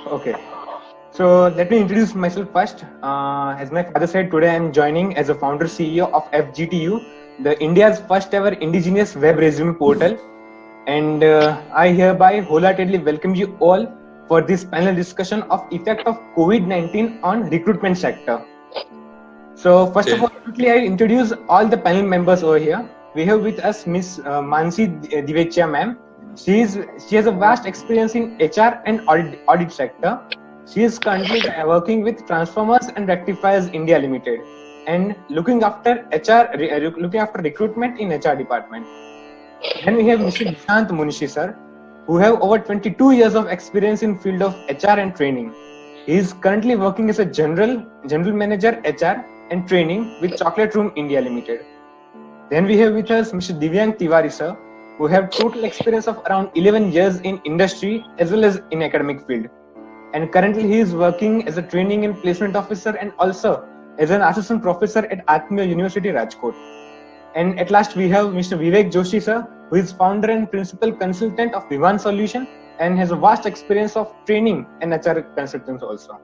Okay. So let me introduce myself first. As my father said, today I am joining as a founder CEO of FGTU, the India's first ever indigenous web resume portal. And I hereby wholeheartedly welcome you all for this panel discussion of effect of COVID-19 on recruitment sector. So first of all, quickly I introduce all the panel members over here. We have with us Miss Mansi Divechia ma'am. She has a vast experience in HR and audit sector. She is currently working with Transformers and Rectifiers India Limited and looking after recruitment in HR department. Then we have Mr. Nishant Munishi sir, who have over 22 years of experience in field of HR and training. He is currently working as a general manager HR and training with Chocolate Room India Limited. Then we have with us Mr. Divyang Tiwari sir, who have total experience of around 11 years in industry as well as in academic field. And currently he is working as a training and placement officer and also as an assistant professor at Atmia University, Rajkot. And at last we have Mr. Vivek Joshi sir, who is founder and principal consultant of Vivan Solution and has a vast experience of training and HR consultants also.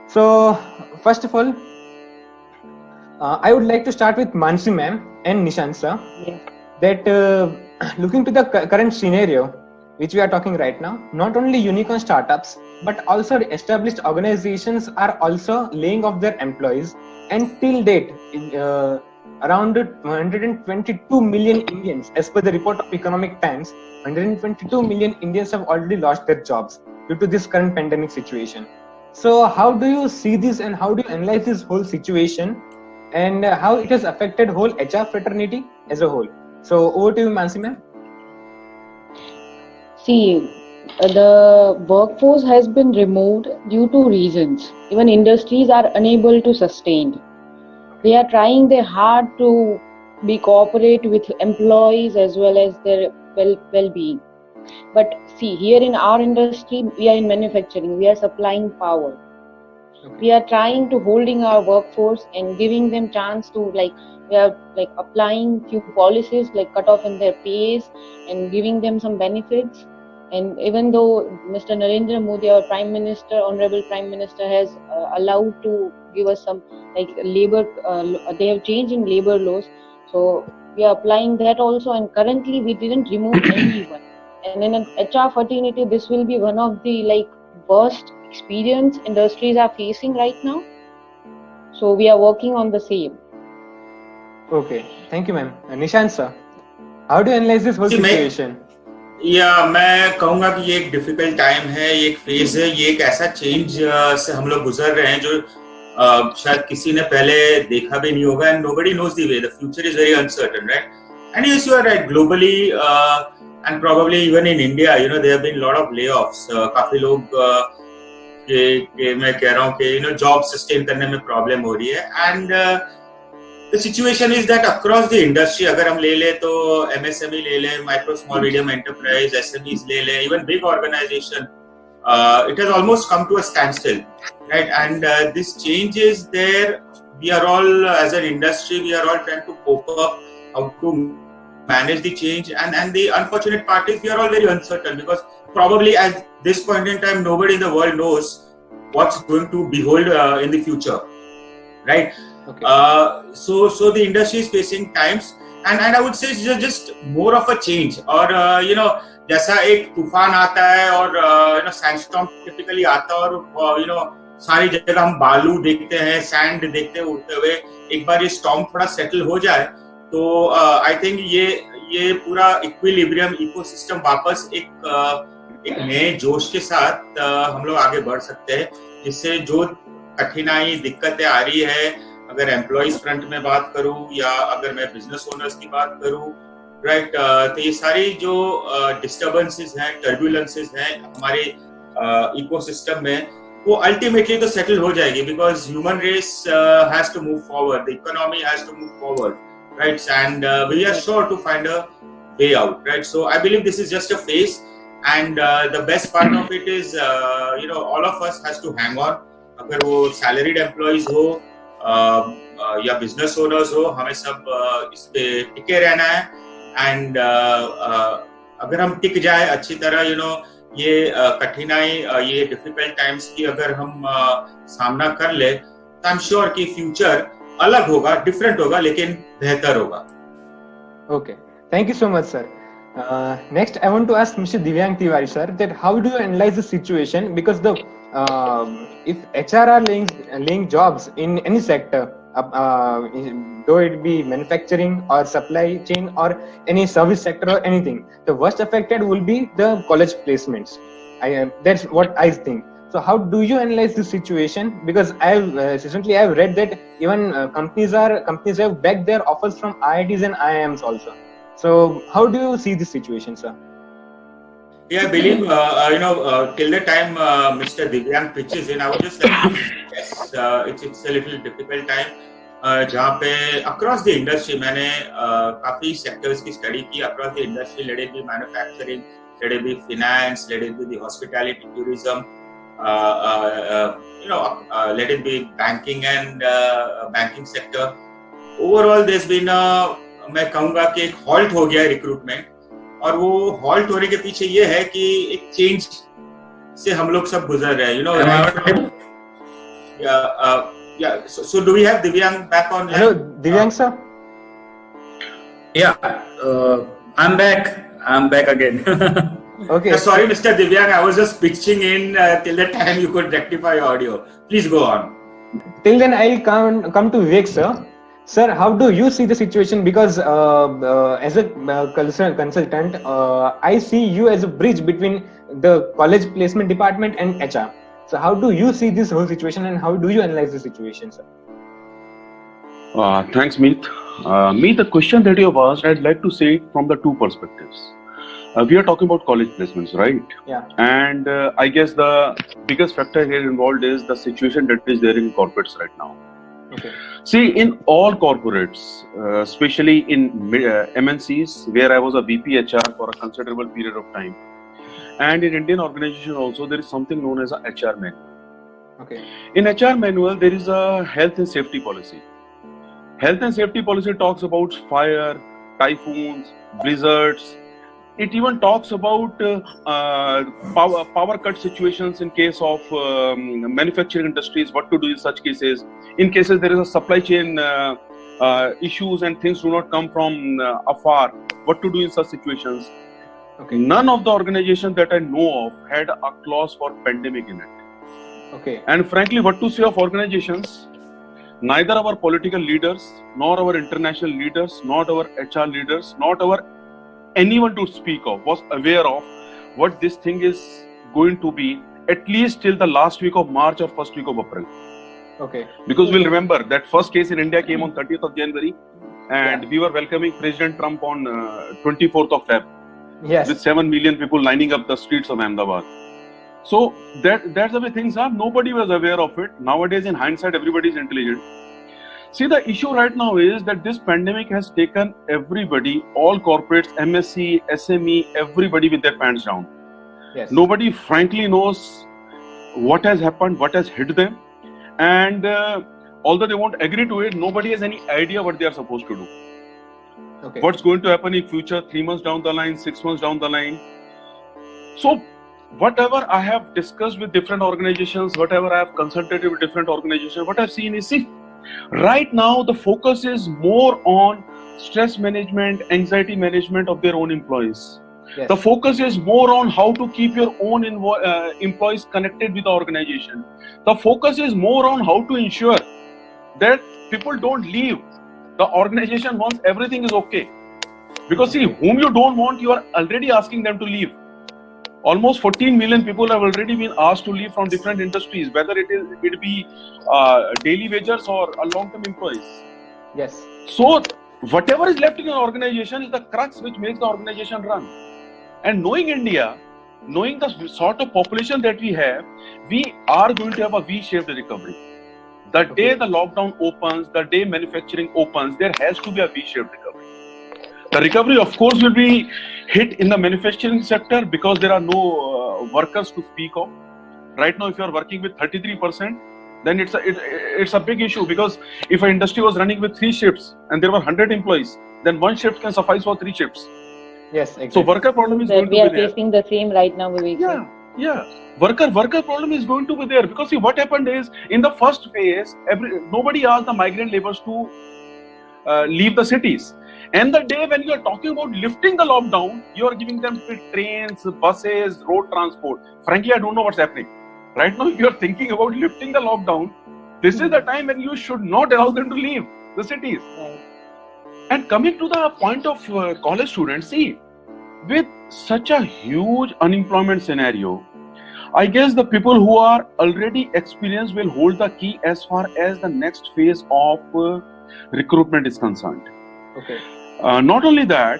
So first of all, I would like to start with Mansi ma'am and Nishant sir. Yeah. That looking to the current scenario which we are talking right now, not only unicorn startups but also established organizations are also laying off their employees, and till date around 122 million Indians, as per the report of Economic Times, 122 million Indians have already lost their jobs due to this current pandemic situation. So how do you see this and how do you analyze this whole situation and how it has affected whole HR fraternity as a whole? So over to you, Mansi ma'am. See, the workforce has been removed due to reasons. Even industries are unable to sustain. They are trying their hard to be cooperate with employees as well as their well-being. But see, here in our industry, we are in manufacturing. We are supplying power. We are trying to holding our workforce and giving them chance to we are applying few policies like cut off in their pays and giving them some benefits. And even though Mr. Narendra Modi, our Prime Minister, Honorable Prime Minister, has allowed to give us some labor, they have changed in labor laws. So we are applying that also. And currently we didn't remove anyone. And in an HR fraternity, this will be one of the worst experience industries are facing right now. So we are working on the same. Okay, thank you, ma'am. Nishant sir, how do you analyze this whole situation? मैं कहूँगा कि ये एक difficult time है, ये एक phase है, ये एक ऐसा चेंज से हम लोग गुजर रहे हैं जो शायद किसी ने पहले देखा भी नहीं होगा. And nobody knows the way. The future is very uncertain, right? And yes, you are right. Globally and probably even in India, there have been a lot of layoffs. काफी लोग के मैं कह रहा हूँ कि जॉब सस्टेन करने में प्रॉब्लम हो रही है. And the situation is that across the industry, अगर हम ले ले तो MSME ले ले, micro small medium enterprise, SMEs ले ले, even big organization, it has almost come to a standstill, right? And this change is there. We are all, as an industry, we are all trying to cope up, how to manage the change. And the unfortunate part is we are all very uncertain because probably at this point in time, nobody in the world knows what's going to behold in the future, right? Okay. So the industry is facing times, and I would say it's just more of a change. और जैसा एक तूफान आता है और sandstorm typically आता है और सारी जगह हम बालू देखते हैं, सैंड देखते हैं उड़ते हुए. एक बार ये स्टॉर्म थोड़ा सेटल हो जाए तो आई थिंक ये पूरा इक्विलिब्रियम इकोसिस्टम वापस एक नए जोश के साथ हम लोग आगे बढ़ सकते हैं, जिससे जो कठिनाई दिक्कतें आ रही है, अगर एम्प्लॉइज फ्रंट में बात करूं या अगर मैं बिजनेस ओनर्स की बात करूं, राइट, तो ये सारी जो डिस्टर्बेंसेस हैं, टर्बुलेंसेस हैं हमारे इकोसिस्टम में, वो अल्टीमेटली तो सेटल हो जाएगी because human race has to move forward, the economy has to move forward, right, and we are sure to find a way out, right. So I believe this is just a phase and the best part of it is all of us has to hang on. अगर वो salaried employees हो या business owners हो, हमें सब इस पे टिके रहना है. एंड अगर हम टिक जाए अच्छी तरह, ये कठिनाई, ये डिफिकल्ट टाइम्स की अगर हम सामना कर ले, तो आई एम श्योर कि फ्यूचर अलग होगा, डिफरेंट होगा, लेकिन बेहतर होगा. Okay, thank you so much, sir. Next, I want to ask Mr. Divyang Tiwari, sir, that how do you analyze the situation? Because if HR are laying jobs in any sector, though it be manufacturing or supply chain or any service sector or anything, the worst affected will be the college placements. That's what I think. So how do you analyze this situation? Because recently I've read that even companies have backed their offers from IITs and IIMs also. So how do you see this situation, sir? Yeah, I believe till the time Mr. Divyang pitches in, I would just like to yes, it's a little difficult time. जहाँ पे across the industry मैंने काफी sectors की study की across the industry, let it be manufacturing, let it be finance, let it be the hospitality, tourism. Let it be banking and banking sector. Overall, there's been मैं कहूँगा कि एक halt हो गया रिक्रूटमेंट, और वो halt होने के पीछे ये है कि एक चेंज से हम लोग सब गुजर रहे हैं. So do we have Divyang back on line? Hello, Divyang sir. Yeah, I'm back again. Okay. Sorry, Mr. Divyang, I was just pitching in till the time you could rectify your audio. Please go on. Till then, I'll come to Vivek, sir. Sir, how do you see the situation? Because as a consultant, I see you as a bridge between the college placement department and HR. So how do you see this whole situation, and how do you analyze the situation, sir? Thanks, Meet. Meet, the question that you have asked, I'd like to say it from the two perspectives. We are talking about college placements, right? Yeah. And I guess the biggest factor here involved is the situation that is there in corporates right now. Okay. See, in all corporates, especially in MNCs, where I was a VP HR for a considerable period of time, and in Indian organization also, there is something known as a HR manual. Okay. In HR manual, there is a health and safety policy. Health and safety policy talks about fire, typhoons, blizzards. It even talks about power cut situations in case of manufacturing industries, what to do in such cases. In cases there is a supply chain issues and things do not come from afar, what to do in such situations. Okay. None of the organizations that I know of had a clause for pandemic in it. Okay. And frankly, what to say of organizations? Neither our political leaders, nor our international leaders, not our HR leaders, not our anyone to speak of was aware of what this thing is going to be, at least till the last week of March or first week of April. Okay. Because we'll remember that first case in India came on 30th of January, and we were welcoming President Trump on 24th of Feb. Yes. With 7 million people lining up the streets of Ahmedabad. So that's the way things are. Nobody was aware of it. Nowadays, in hindsight, everybody is intelligent. See, the issue right now is that this pandemic has taken everybody, all corporates, MSC, SME, everybody with their pants down. Yes. Nobody frankly knows what has happened, what has hit them. And although they won't agree to it, nobody has any idea what they are supposed to do. Okay. What's going to happen in future, 3 months down the line, 6 months down the line. So whatever I have discussed with different organizations, whatever I have consulted with different organizations, what I've seen is, see, right now the focus is more on stress management, anxiety management of their own employees. Yes. The focus is more on how to keep your own employees connected with the organization. The focus is more on how to ensure that people don't leave the organization once everything is okay. Because see, whom you don't want, you are already asking them to leave. Almost 14 million people have already been asked to leave from different industries, whether it be daily wagers or long-term employees. Yes. So whatever is left in an organization is the crux which makes the organization run. And knowing India, knowing the sort of population that we have, we are going to have a V-shaped recovery. The day the lockdown opens, the day manufacturing opens, there has to be a V-shaped recovery. The recovery, of course, will be hit in the manufacturing sector because there are no workers to speak of. Right now, if you are working with 33%, then it's a big issue, because if an industry was running with 3 shifts and there were 100 employees, then 1 shift can suffice for 3 shifts. Yes, So exactly. worker problem is That going we to are be there. facing the same right now, Vivek. Yeah, yeah. Worker problem is going to be there because see what happened is in the first phase, nobody asked the migrant laborers to leave the cities. And the day when you are talking about lifting the lockdown, you are giving them trains, buses, road transport. Frankly, I don't know what's happening. Right now, if you are thinking about lifting the lockdown, this is the time when you should not allow them to leave the cities. Right. And coming to the point of college students, see, with such a huge unemployment scenario, I guess the people who are already experienced will hold the key as far as the next phase of recruitment is concerned. Okay. Not only that,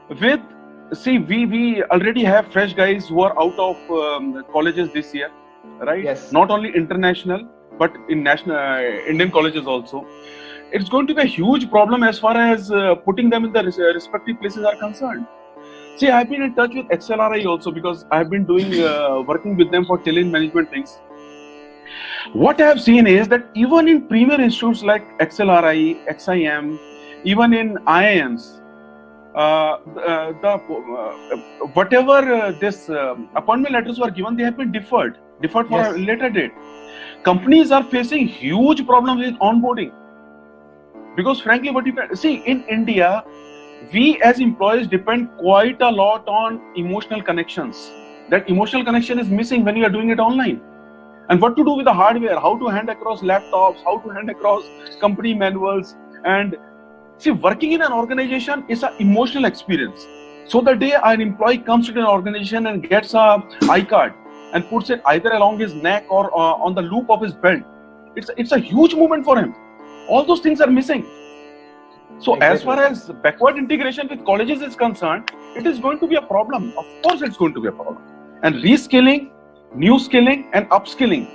we already have fresh guys who are out of colleges this year, right? Yes. Not only international, but in national Indian colleges also. It's going to be a huge problem as far as putting them in the respective places are concerned. See, I've been in touch with XLRI also because I've been doing working with them for talent management things. What I have seen is that even in premier institutes like XLRI, XIM, even in IIMs, whatever this appointment letters were given, they have been deferred for Yes. a later date. Companies are facing huge problems with onboarding because frankly, what you can see in India, we as employees depend quite a lot on emotional connections. That emotional connection is missing when you are doing it online. And what to do with the hardware, how to hand across laptops, how to hand across company manuals. And see, working in an organization is an emotional experience. So the day an employee comes to an organization and gets a iCard and puts it either along his neck or on the loop of his belt, it's a huge moment for him. All those things are missing. So Exactly. as far as backward integration with colleges is concerned, it is going to be a problem. Of course, it's going to be a problem. And reskilling, new skilling, and upskilling,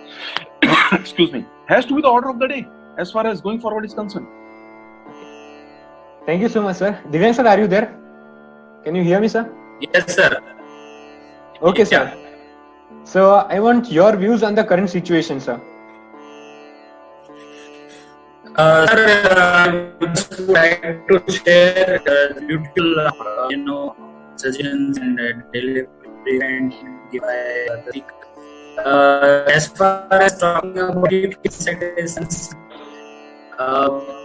excuse me, has to be the order of the day as far as going forward is concerned. Thank you so much, sir. Divyan sir, are you there? Can you hear me, sir? Yes, sir. Okay, Yeah. sir. So I want your views on the current situation, sir. Sir, I would just like to share beautiful, suggestions and delivery and give by the speaker. As far as talking about education sector is concerned,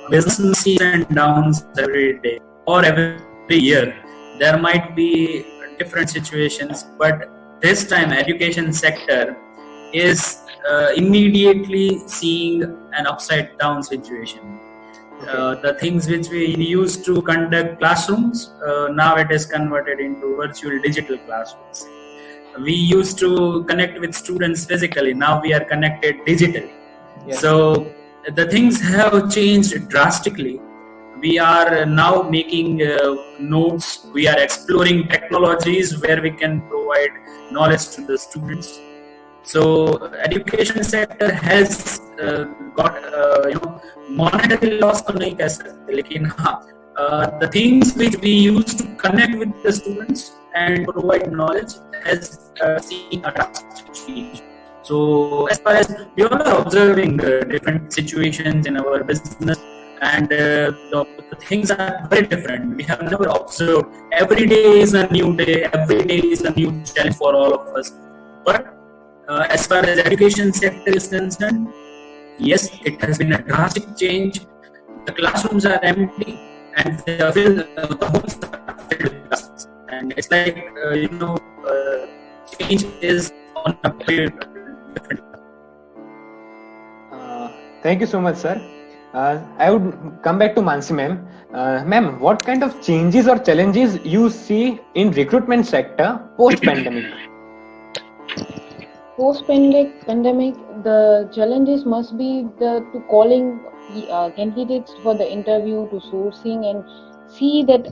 business ups and downs every day or every year. There might be different situations, but this time education sector is immediately seeing an upside down situation. The things which we used to conduct classrooms, now it is converted into virtual digital classrooms. We used to connect with students physically, now we are connected digitally. Yes. So the things have changed drastically. We are now making notes, we are exploring technologies where we can provide knowledge to the students. So education sector has got monetary loss तो नहीं कह सकते, लेकिन हाँ the things which we used to connect with the students and provide knowledge has seen a drastic change. So as far as we all are observing different situations in our business, and the things are very different. We have never observed. Every day is a new day. Every day is a new challenge for all of us. But as far as education sector is concerned, yes, it has been a drastic change. The classrooms are empty, and the homes are filled with classes. And it's like change is on a very different. Thank you so much, sir. I would come back to Mansi ma'am. Ma'am, what kind of changes or challenges you see in recruitment sector post-pandemic? Post-pandemic, the challenges must be to calling candidates for the interview, to sourcing, and see that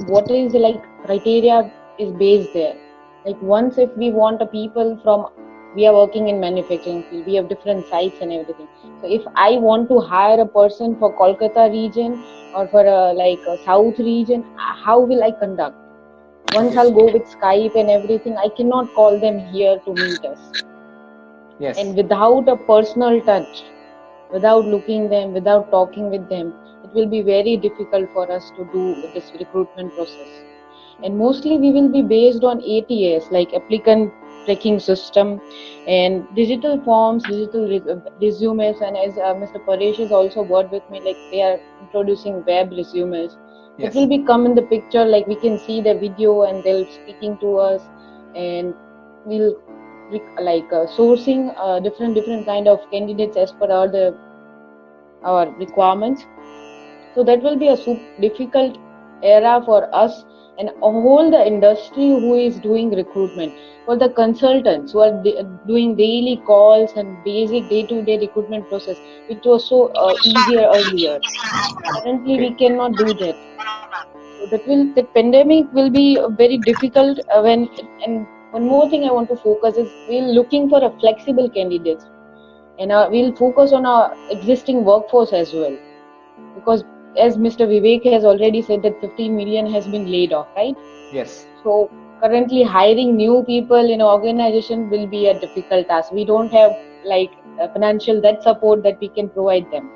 what is the criteria is based there. Like once if we want a people from, we are working in manufacturing field, we have different sites and everything. So if I want to hire a person for Kolkata region or for a South region, how will I conduct? Once I'll go with Skype and everything, I cannot call them here to meet us. Yes. And without a personal touch, without looking them, without talking with them, it will be very difficult for us to do this recruitment process. and mostly we will be based on ATS, like applicant tracking system, and digital forms, digital resumes, and as Mr. Paresh has also worked with me, like they are introducing web resumes. Yes. It will be come in the picture, like we can see the video and they'll speaking to us, and we'll like sourcing different kind of candidates as per our requirements. So that will be a difficult era for us and all the industry who is doing recruitment. For the consultants who are doing daily calls and basic day-to-day recruitment process, which was so easier earlier. Currently, we cannot do that. So the pandemic will be very difficult and one more thing I want to focus is we're looking for a flexible candidates, and we'll focus on our existing workforce as well, because as Mr. Vivek has already said that 15 million has been laid off, right? Yes. So currently hiring new people in an organization will be a difficult task. We don't have like financial that support that we can provide them.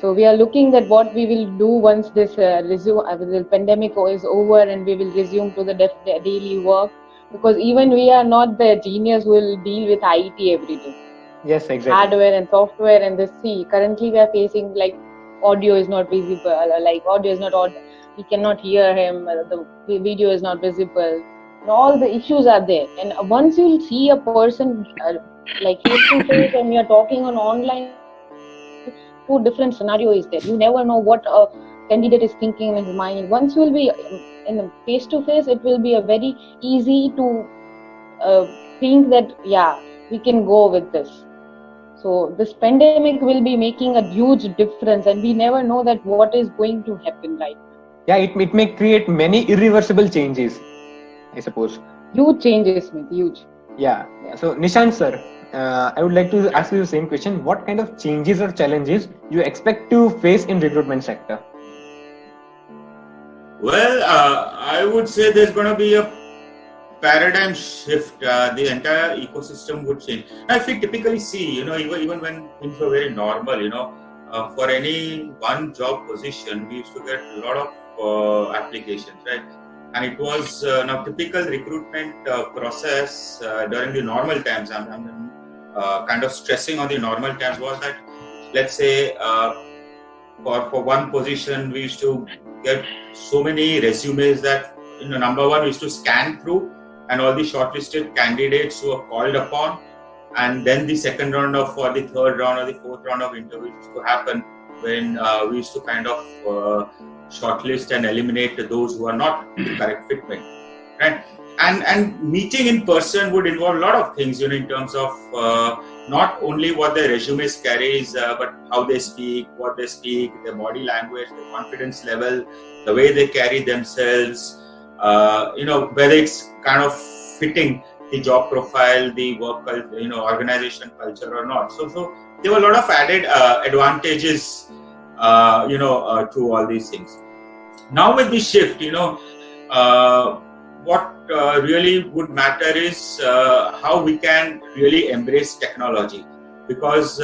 So we are looking at what we will do once this the pandemic is over and we will resume to the daily work, because even we are not the genius who will deal with IT every day. Yes, exactly. Hardware and software and this. See, currently we are facing like audio is not visible, like audio is not we cannot hear him, the video is not visible, and all the issues are there. And once you see a person like face to face and we are talking on online, two different scenario is there. You never know what a candidate is thinking in his mind. Once you will be in face to face, it will be a very easy to think that we can go with this. So this pandemic will be making a huge difference, and we never know that what is going to happen right now. Yeah, it may create many irreversible changes, I suppose. Huge changes, huge. Yeah. So Nishant sir, I would like to ask you the same question. What kind of changes or challenges you expect to face in recruitment sector? Well, I would say there's going to be a paradigm shift. The entire ecosystem would change. Now, if we typically see, even when things were very normal, for any one job position, we used to get a lot of applications, right? And it was now typical recruitment process during the normal times. I'm kind of stressing on the normal times was that, let's say, for one position, we used to get so many resumes that, number one, we used to scan through and all the shortlisted candidates who are called upon, and then the second round or the third round or the fourth round of interviews used to happen when we used to kind of shortlist and eliminate those who are not the correct fitment, right? And meeting in person would involve a lot of things, in terms of not only what their resumes carries, but how they speak, what they speak, their body language, their confidence level, the way they carry themselves, whether it's kind of fitting the job profile, the work culture, organization culture or not. So there were a lot of added advantages, to all these things. Now with the shift, what really would matter is how we can really embrace technology, because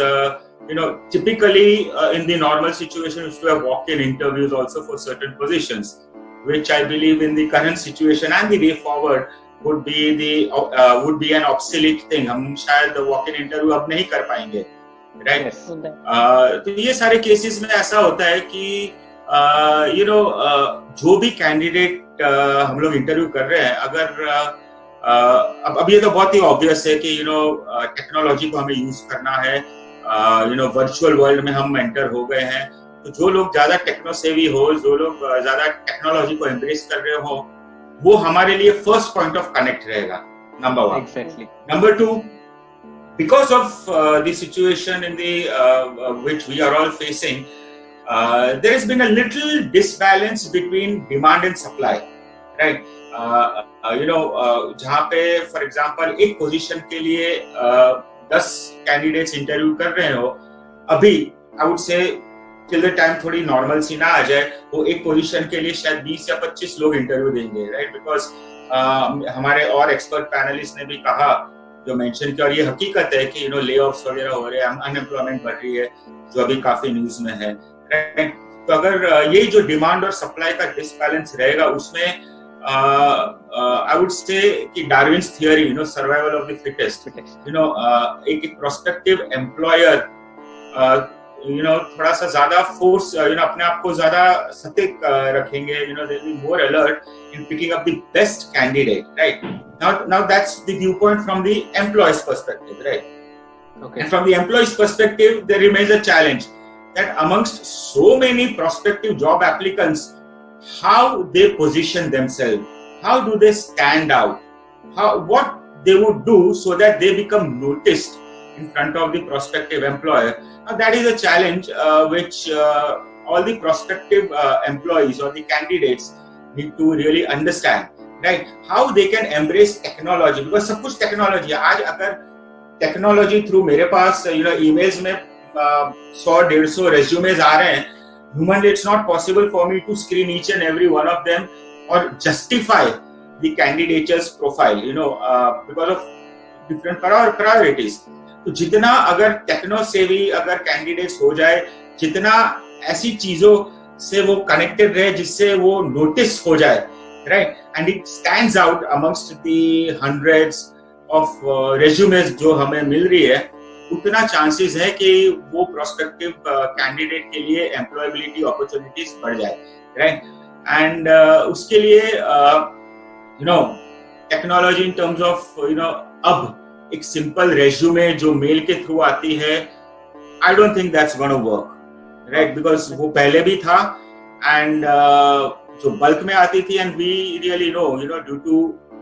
typically in the normal situation we used to have walk-in interviews also for certain positions, which I believe in the current situation and the way forward would be an obsolete thing. हम शायद walk-in interview अब नहीं कर पाएंगे, right? तो ये सारे cases में ऐसा होता है कि जो भी candidate हम लोग इंटरव्यू कर रहे हैं, अगर अब ये तो बहुत ही ऑब्वियस है कि टेक्नोलॉजी को हमें यूज करना है, वर्चुअल वर्ल्ड में हम एंटर हो गए हैं, तो जो लोग ज्यादा टेक्नो सेवी हो, जो लोग ज्यादा टेक्नोलॉजी को एम्ब्रेस कर रहे हो, वो हमारे लिए फर्स्ट पॉइंट ऑफ कनेक्ट रहेगा, number one. Exactly. Number two, because of the situation in the which we are all facing, there has been a little disbalance between demand and supply, right? जहाँ पे for example एक position के लिए 10 candidates interview कर रहे हो, अभी I would say till the time थोड़ी नॉर्मल सी ना आ जाए, वो एक पोजीशन के लिए शायद 20 या 25 लोग इंटरव्यू देंगे, राइट? बिकॉज हमारे और एक्सपर्ट पैनलिस्ट ने भी कहा, जो मेंशन किया, और ये हकीकत है कि ले ऑफ्स वगैरह हो रहे हैं, अनएम्प्लॉयमेंट बढ़ रही है, जो अभी काफी न्यूज में है, राइट? तो अगर ये जो डिमांड और सप्लाई का डिसबैलेंस रहेगा, उसमें I would say कि Darwin's theory, survival of the fittest. एक prospective employer, थोड़ा सा ज़्यादा force, अपने आप को ज़्यादा सतर्क रखेंगे. They'll be more alert in picking up the best candidate, right? Now that's the viewpoint from the employee's perspective, right? Okay. And from the employee's perspective, there remains a challenge that amongst so many prospective job applicants, how they position themselves, how do they stand out, what they would do so that they become noticed in front of the prospective employer. Now that is a challenge which all the prospective employees or the candidates need to really understand, right? How they can embrace technology, because सब कुछ technology है. आज अगर technology through मेरे पास emails में 100-150 resumes आ रहे हैं, humanly it's not possible for me to screen each and every one of them or justify the candidature's profile, because of different priorities. तो जितना अगर टेक्नो सेवी अगर कैंडिडेट्स हो जाए, जितना ऐसी चीजों से वो कनेक्टेड रहे जिससे वो नोटिस हो जाए, right, and it stands out amongst the hundreds of resumes जो हमें मिल रही है, उतना चांसेस है कि वो प्रोस्पेक्टिव कैंडिडेट के लिए एम्प्लॉयबिलिटी अपॉर्चुनिटीज बढ़ जाए, राइट. एंड उसके लिए टेक्नोलॉजी इन टर्म्स ऑफ अब एक सिंपल रेज्यूमे जो मेल के थ्रू आती है, I don't think that's gonna work, right, because वो पहले भी था एंड जो बल्क में आती थी, and we really know due to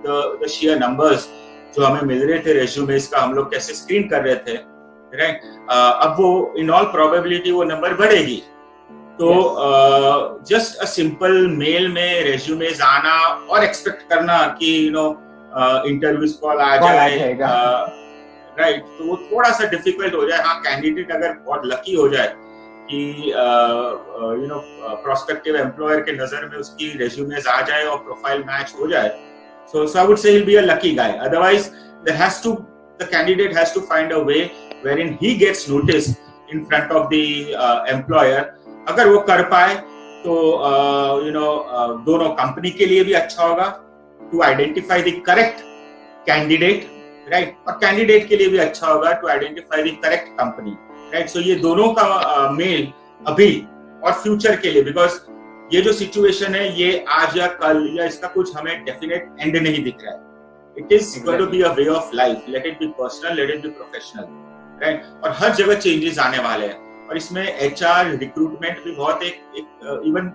the share numbers जो हमें मिल रहे थे रेज्यूमेस का, हम लोग कैसे स्क्रीन कर रहे थे, राइट. अब वो इन ऑल प्रोबेबिलिटी वो नंबर बढ़ेगी. तो जस्ट अ सिंपल मेल में रेज्यूमेस आना और एक्सपेक्ट करना कि इंटरव्यूज कॉल आ जाए, राइट, तो वो थोड़ा सा डिफिकल्ट हो जाए. हाँ, कैंडिडेट अगर बहुत लकी हो जाए कि प्रोस्पेक्टिव एम्प्लॉयर के नजर में उसकी रेज्यूमेस आ जाए और प्रोफाइल मैच हो जाए, so I would say he'll be a lucky guy. Otherwise, the candidate has to find a way wherein he gets noticed in front of the employer. अगर वो कर पाए तो दोनों कंपनी के लिए भी अच्छा होगा to identify the correct candidate, right, और कैंडिडेट के लिए भी अच्छा होगा to identify the correct company, right. So ये दोनों का मेल अभी और फ्यूचर के लिए, बिकॉज ये जो सिचुएशन है ये आज या कल या इसका कुछ हमें डेफिनेट एंड नहीं दिख रहा है. It is going to be a way of life, let it be personal, let it be professional, right. और हर जगह चेंजेस आने वाले हैं, और इसमें एचआर रिक्रूटमेंट भी बहुत एक even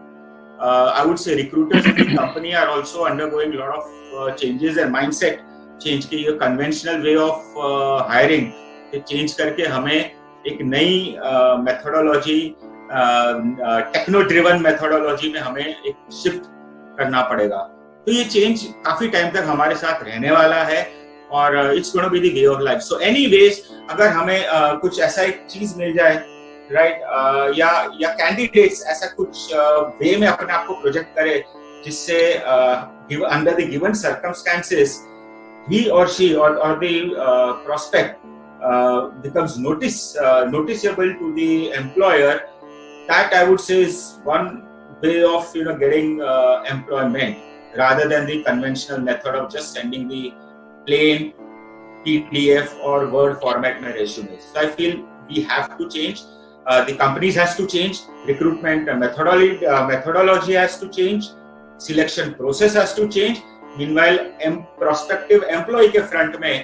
I would say recruiters in the company are also undergoing lot of changes and mindset change की. ये conventional way of hiring change करके हमें एक नई मेथोडोलॉजी, टेक्नो ड्रिवन मेथोडोलॉजी में हमें एक शिफ्ट करना पड़ेगा. तो ये चेंज काफी टाइम तक हमारे साथ रहने वाला है और it's gonna be the way of life. So anyways, अगर हमें कुछ ऐसा एक चीज मिल जाए, राइट, या कैंडिडेट्स ऐसा कुछ वे में अपने आप को प्रोजेक्ट करे जिससे अंडर द गिवन सर्कमस्टेंसेस ही और शी और the prospect becomes noticeable to the employer. That I would say is one way of getting employment rather than the conventional method of just sending the plain PDF or Word format my resumes. So I feel we have to change. The companies has to change. Recruitment methodology has to change. Selection process has to change. Meanwhile, prospective employee के front में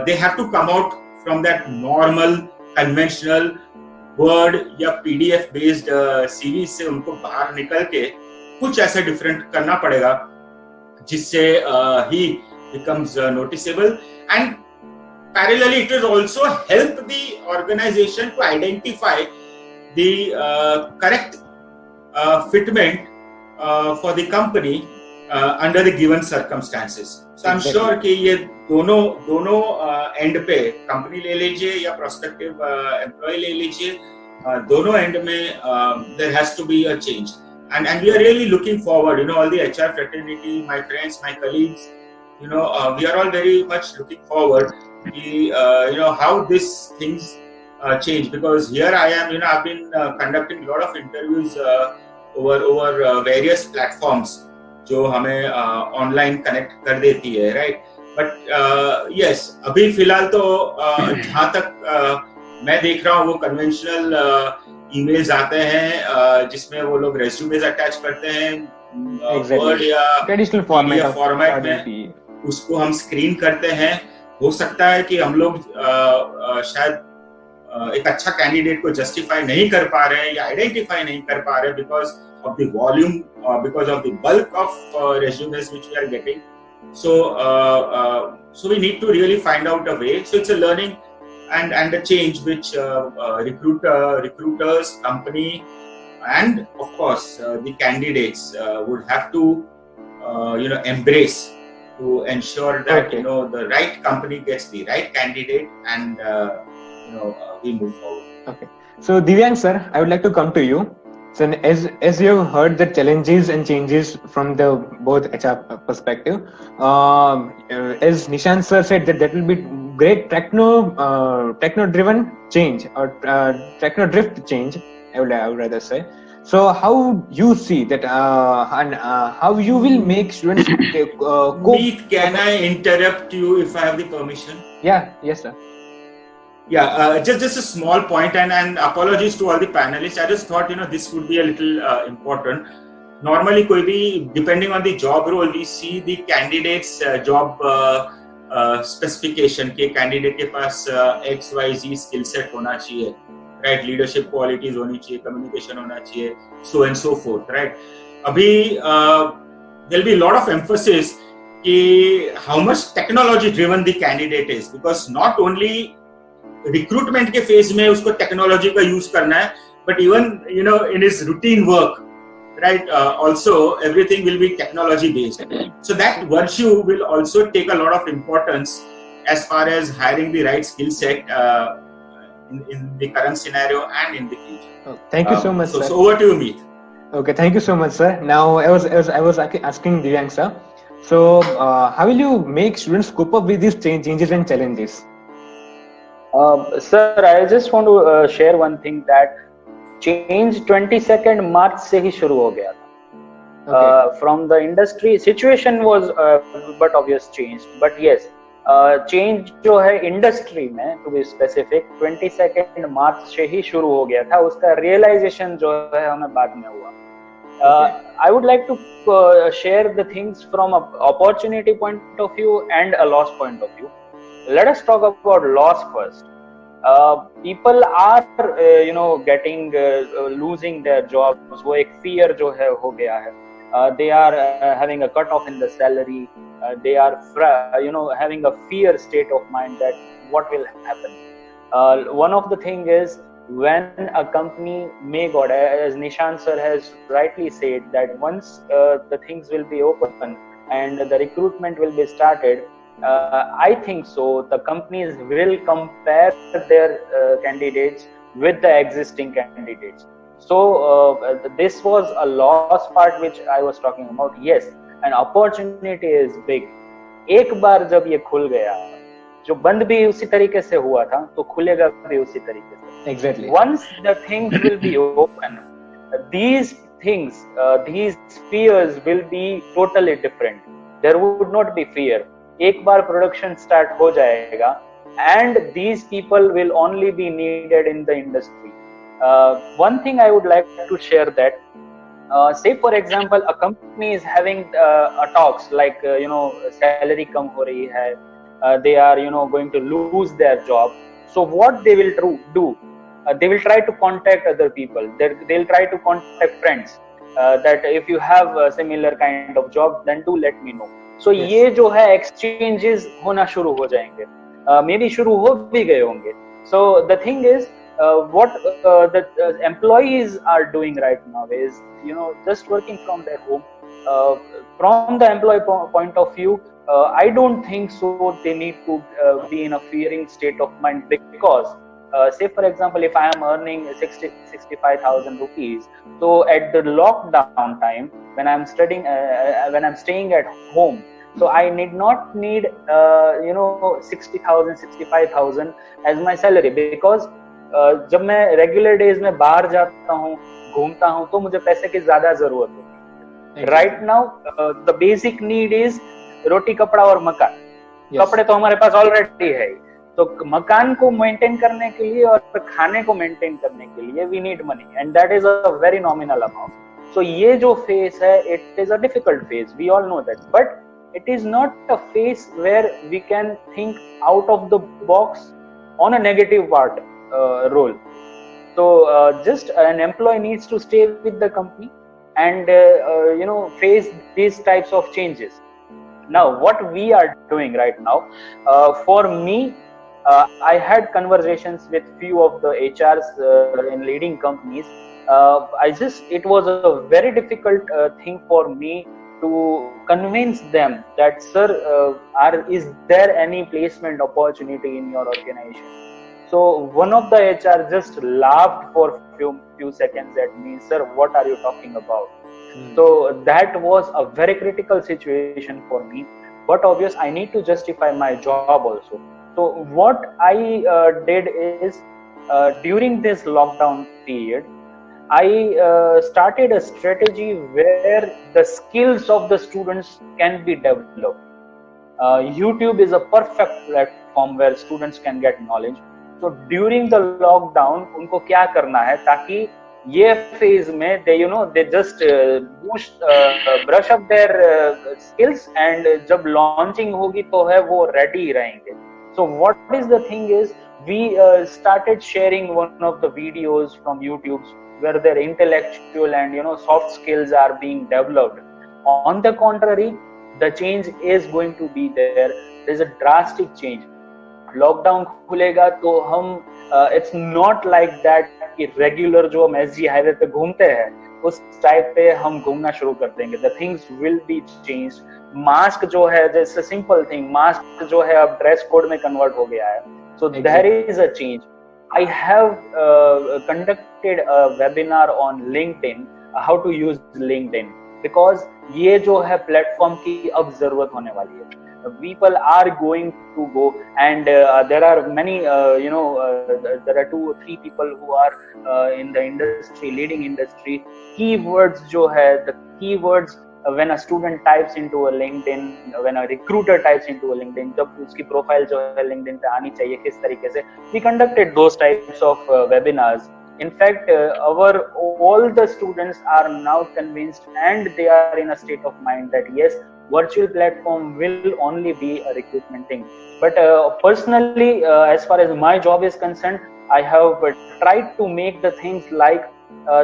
they have to come out from that normal conventional Word या PDF based CV से उनको बाहर निकल के कुछ ऐसा डिफरेंट करना पड़ेगा जिससे he becomes noticeable. And parallelly it will also help the organization to identify the correct fitment for the company under the given circumstances. So I'm sure कि ये दोनों एंड पे, कंपनी ले लीजिए या प्रोस्पेक्टिव एम्प्लॉय ले लीजिए, दोनों एंड में there has to be a change. And we are really looking forward, all the HR fraternity, my friends, my colleagues, we are all very much looking forward to how these things change, because here I am, I've been conducting a lot of interviews over various platforms जो हमें online connect कर देती है, right? But yes, अभी फिलहाल तो जहाँ तक मैं देख रहा हूँ वो कन्वेंशनल ईमेल्स आते हैं जिसमें वो लोग रेज्यूमेज अटैच करते हैं वर्ड या ट्रेडिशनल फॉर्मेट में, उसको हम स्क्रीन करते हैं. हो सकता है कि हम लोग शायद एक अच्छा कैंडिडेट को जस्टिफाई नहीं कर पा रहे हैं या आइडेंटिफाई नहीं कर पा रहे because of the volume, because of the bulk of resumes which we are getting. So we need to really find out a way. So it's a learning and a change which recruiters, company, and of course the candidates would have to embrace to ensure that the right company gets the right candidate and we move forward. Okay. So Divyang sir, I would like to come to you. So as you have heard the challenges and changes from the both HR perspective, as Nishant sir said that will be great techno driven change or techno drift change, I would rather say. So how you see that and how you will make students Meet, can I interrupt you if I have the permission? Yeah, yes sir. Yeah, just a small point, and apologies to all the panelists. I just thought this would be a little important. Normally, koi bhi, depending on the job role, we see the candidate's job specification ke candidate ke paas XYZ skill set hona chahiye, right? Leadership qualities honi chahiye, communication hona chahiye, so and so forth, right? Abhi there'll be a lot of emphasis ki how much technology driven the candidate is, because not only recruitment के phase में उसको technology का use करना है, but even in his routine work, right, also everything will be technology based. So that virtue will also take a lot of importance as far as hiring the right skill set in the current scenario and in the future. Oh, thank you so much, sir. So over to you, Meet. Okay, thank you so much, sir. Now I was asking Divyang sir, so how will you make students cope up with these changes and challenges? Sir, I just want to share one thing that change 22nd March से ही शुरू हो गया था. From the industry situation was but obvious change, but yes, change जो है industry में to be specific 22nd March से ही शुरू हो गया था. उसका realization जो है हमें बाद में हुआ. I would like to share the things from a opportunity point of view and a loss point of view. Let us talk about loss first. People are getting losing their jobs. वो एक fear जो है हो गया है. They are having a cut off in the salary. They are having a fear state of mind that what will happen. One of the thing is when a company may God, as Nishant sir has rightly said, that once the things will be open and the recruitment will be started, I think so the companies will compare their candidates with the existing candidates. So this was a loss part which I was talking about. Yes, an opportunity is big. एक बार जब ये खुल गया, जो बंद भी उसी तरीके से हुआ था तो खुलेगा भी उसी तरीके से. Exactly. Once the things will be open, these things, these fears will be totally different. There would not be fear. एक बार प्रोडक्शन स्टार्ट हो जाएगा and these people will only be needed in the industry. One thing I would like to share that say for example a company is having a talks like salary कम हो रही है, they are going to lose their job. So what they will do, they will try to contact other people. They'll try to contact friends that if you have a similar kind of job then do let me know. So yes. ये जो है exchanges होना शुरू हो जाएंगे, maybe शुरू हो भी गए होंगे. So the thing is what the employees are doing right now is just working from their home. From the employee point of view, I don't think so they need to be in a fearing state of mind, because say for example if I am earning 65,000 rupees, so at the lockdown time when I'm studying when I'm staying at home, so I need 60,000 65,000 as my salary, because जब मैं regular days में बाहर जाता हूँ घूमता हूँ तो मुझे पैसे की ज्यादा जरूरत होती है. Exactly. Right now, the basic need is roti, kapda और मकान. Yes. कपड़े तो हमारे पास ऑलरेडी है, तो मकान को मेंटेन करने के लिए और खाने को मेंटेन करने के लिए we need money, and that is a very nominal amount. So ये जो फेज है, it is a difficult phase, we all know that, but it is not a phase where we can think out of the box on a negative part role. So just an employee needs to stay with the company and face these types of changes. Now what we are doing right now, for me, I had conversations with few of the HRs in leading companies. It was a very difficult thing for me to convince them that, sir, is there any placement opportunity in your organization? So one of the HR just laughed for few seconds at me, sir, what are you talking about? So that was a very critical situation for me, but obvious I need to justify my job also. So what I did is, during this lockdown period, I started a strategy where the skills of the students can be developed. YouTube is a perfect platform where students can get knowledge. So during the lockdown, उनको क्या करना है ताकि ये phase में they just brush up their skills, and जब launching होगी तो है वो ready रहेंगे. So what is the thing is, we started sharing one of the videos from YouTube where their intellectual and soft skills are being developed. On the contrary, the change is going to be there. There is a drastic change. Lockdown खुलेगा तो हम it's not like that कि regular जो हम SG highway पे घूमते हैं उस टाइप पे हम घूमना शुरू कर देंगे. The things will be changed. Mask जो है, जैसे simple thing, मास्क जो है अब ड्रेस कोड में कन्वर्ट हो गया है. So there is a change. I have conducted a webinar on LinkedIn, how to use LinkedIn, because ये जो है platform की अब जरूरत होने वाली है. People are going to go, and there are many, there are 2 or 3 people who are in the industry, leading industry. Keywords जो है, the keywords when a student types into a LinkedIn, when a recruiter types into a LinkedIn, जब उसकी profile जो है LinkedIn पे आनी चाहिए किस तरीके से, we conducted those types of webinars. In fact, all the students are now convinced, and they are in a state of mind that yes, virtual platform will only be a recruitment thing. But personally, as far as my job is concerned, I have tried to make the things like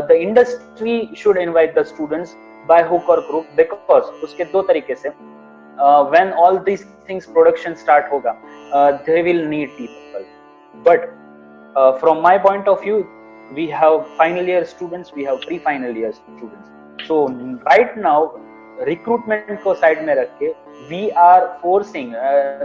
the industry should invite the students by hook or crook, because उसके 2 तरीके से when all these things production start होगा, they will need people. But from my point of view, we have final year students, we have pre-final year students. So right now, recruitment को side में रख के, we are forcing,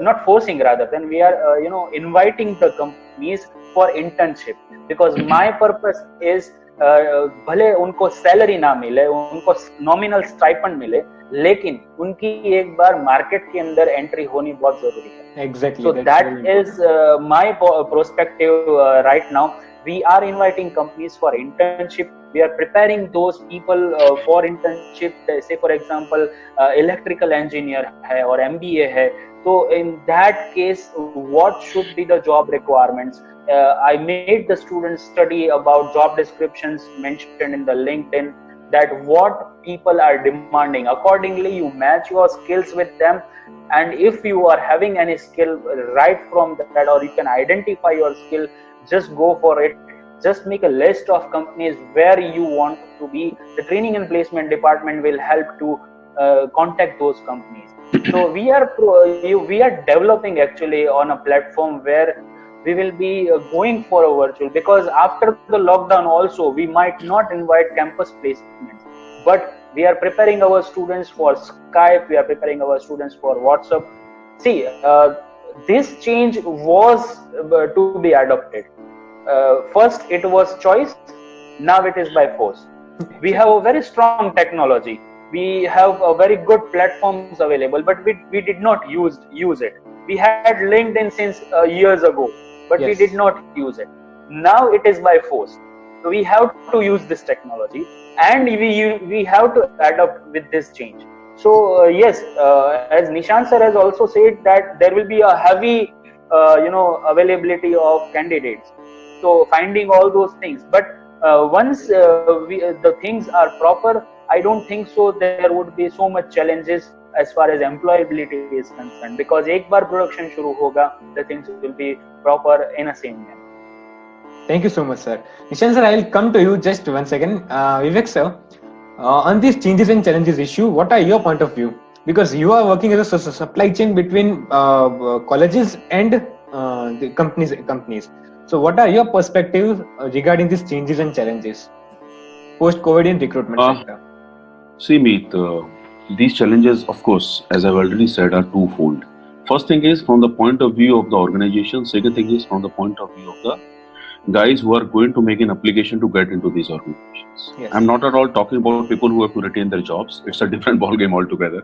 not forcing, rather than we are inviting the companies for internship, because my purpose is भले उनको salary ना मिले, उनको nominal stipend मिले, लेकिन उनकी एक बार मार्केट के अंदर एंट्री होनी बहुत जरूरी है. Exactly. So that is my perspective right now. We are inviting companies for internship. We are preparing those people for internship. Say for example, electrical engineer है और MBA है, so in that case, what should be the job requirements? I made the students study about job descriptions mentioned in the LinkedIn, that what people are demanding. Accordingly, you match your skills with them, and if you are having any skill right from that, or you can identify your skill, just go for it. Just make a list of companies where you want to be. The training and placement department will help to contact those companies. So we are developing actually on a platform where we will be going for a virtual, because after the lockdown also we might not invite campus placements, but we are preparing our students for Skype, we are preparing our students for WhatsApp. See, this change was to be adopted. First it was choice, now it is by force. We have a very strong technology, we have a very good platforms available, but we did not use it. We had LinkedIn since years ago, but we did not use it. Now it is by force. we have to use this technology, and we have to adapt with this change. So yes, as Nishant sir has also said, that there will be a heavy availability of candidates, so finding all those things. But once the things are proper, I don't think so there would be so much challenges as far as employability is concerned, because एक बार production शुरू होगा, the things will be proper in a same manner. Thank you so much, sir. Nishant sir, I will come to you just 1 second. Vivek sir, on these changes and challenges issue, what are your point of view? Because you are working as a supply chain between colleges and the companies. So what are your perspectives regarding these changes and challenges post-COVID in recruitment sector? See, Meet, these challenges, of course, as I've already said, are twofold. First thing is from the point of view of the organization. Second thing is from the point of view of the guys who are going to make an application to get into these organizations. Yes. I'm not at all talking about people who have to retain their jobs. It's a different ballgame altogether.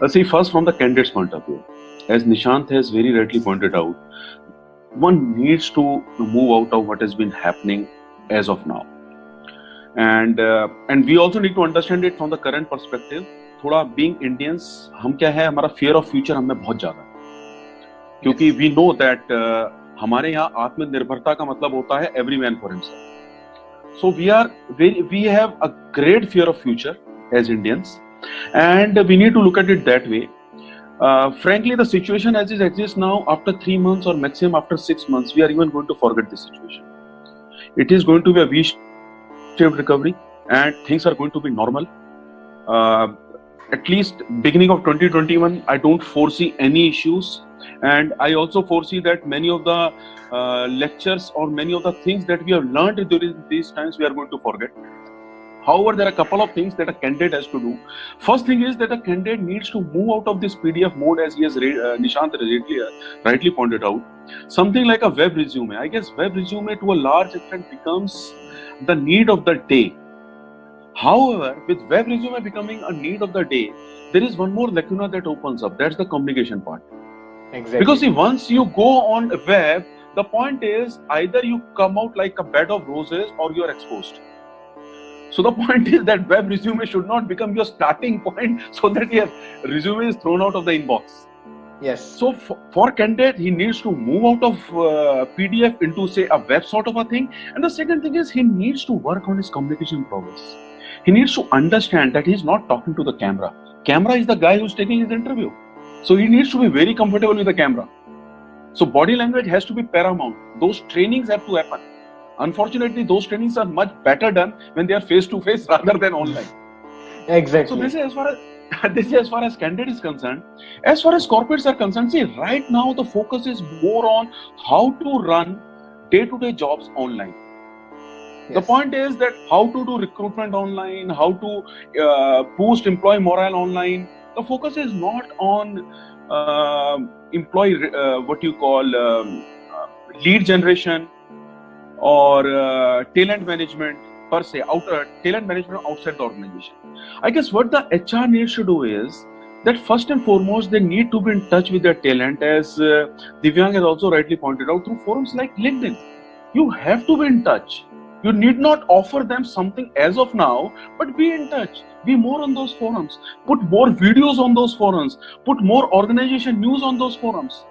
Let's see, first from the candidate's point of view. As Nishant has very rightly pointed out, one needs to move out of what has been happening as of now. And we also need to understand it from the current perspective. थोड़ा being Indians, हम क्या है, हमारा fear of future हमें बहुत ज़्यादा है, क्योंकि we know that हमारे यहाँ आत्मनिर्भरता का मतलब होता है every man for himself. So we have a great fear of future as Indians, and we need to look at it that way. Frankly, the situation as it exists now, after 3 months or maximum after 6 months, we are even going to forget this situation. It is going to be a V-shaped recovery, and things are going to be normal. At least beginning of 2021, I don't foresee any issues, and I also foresee that many of the lectures or many of the things that we have learned during these times we are going to forget. However, there are a couple of things that a candidate has to do. First thing is that a candidate needs to move out of this PDF mode, as he has Nishant rightly pointed out. Something like a web resume. I guess web resume to a large extent becomes the need of the day. However, with web resume becoming a need of the day, there is one more lacuna that opens up. That's the communication part. Exactly. Because see, once you go on web, the point is either you come out like a bed of roses or you are exposed. So the point is that web resume should not become your starting point, so that your resume is thrown out of the inbox. Yes. So for candidate, he needs to move out of PDF into, say, a web sort of a thing. And the second thing is he needs to work on his communication prowess. He needs to understand that he's not talking to the camera. Camera is the guy who's taking his interview. So he needs to be very comfortable with the camera. So body language has to be paramount. Those trainings have to happen. Unfortunately, those trainings are much better done when they are face-to-face rather than online. Exactly. So this is as far as candidate is concerned. As far as corporates are concerned, see, right now the focus is more on how to run day-to-day jobs online. Yes. The point is that how to do recruitment online, how to boost employee morale online. The focus is not on employee lead generation or talent management per se, talent management outside the organization. I guess what the HR needs to do is that first and foremost, they need to be in touch with their talent, as Divyang has also rightly pointed out, through forums like LinkedIn. You have to be in touch. You need not offer them something as of now, but be in touch. Be more on those forums. Put more videos on those forums. Put more organization news on those forums.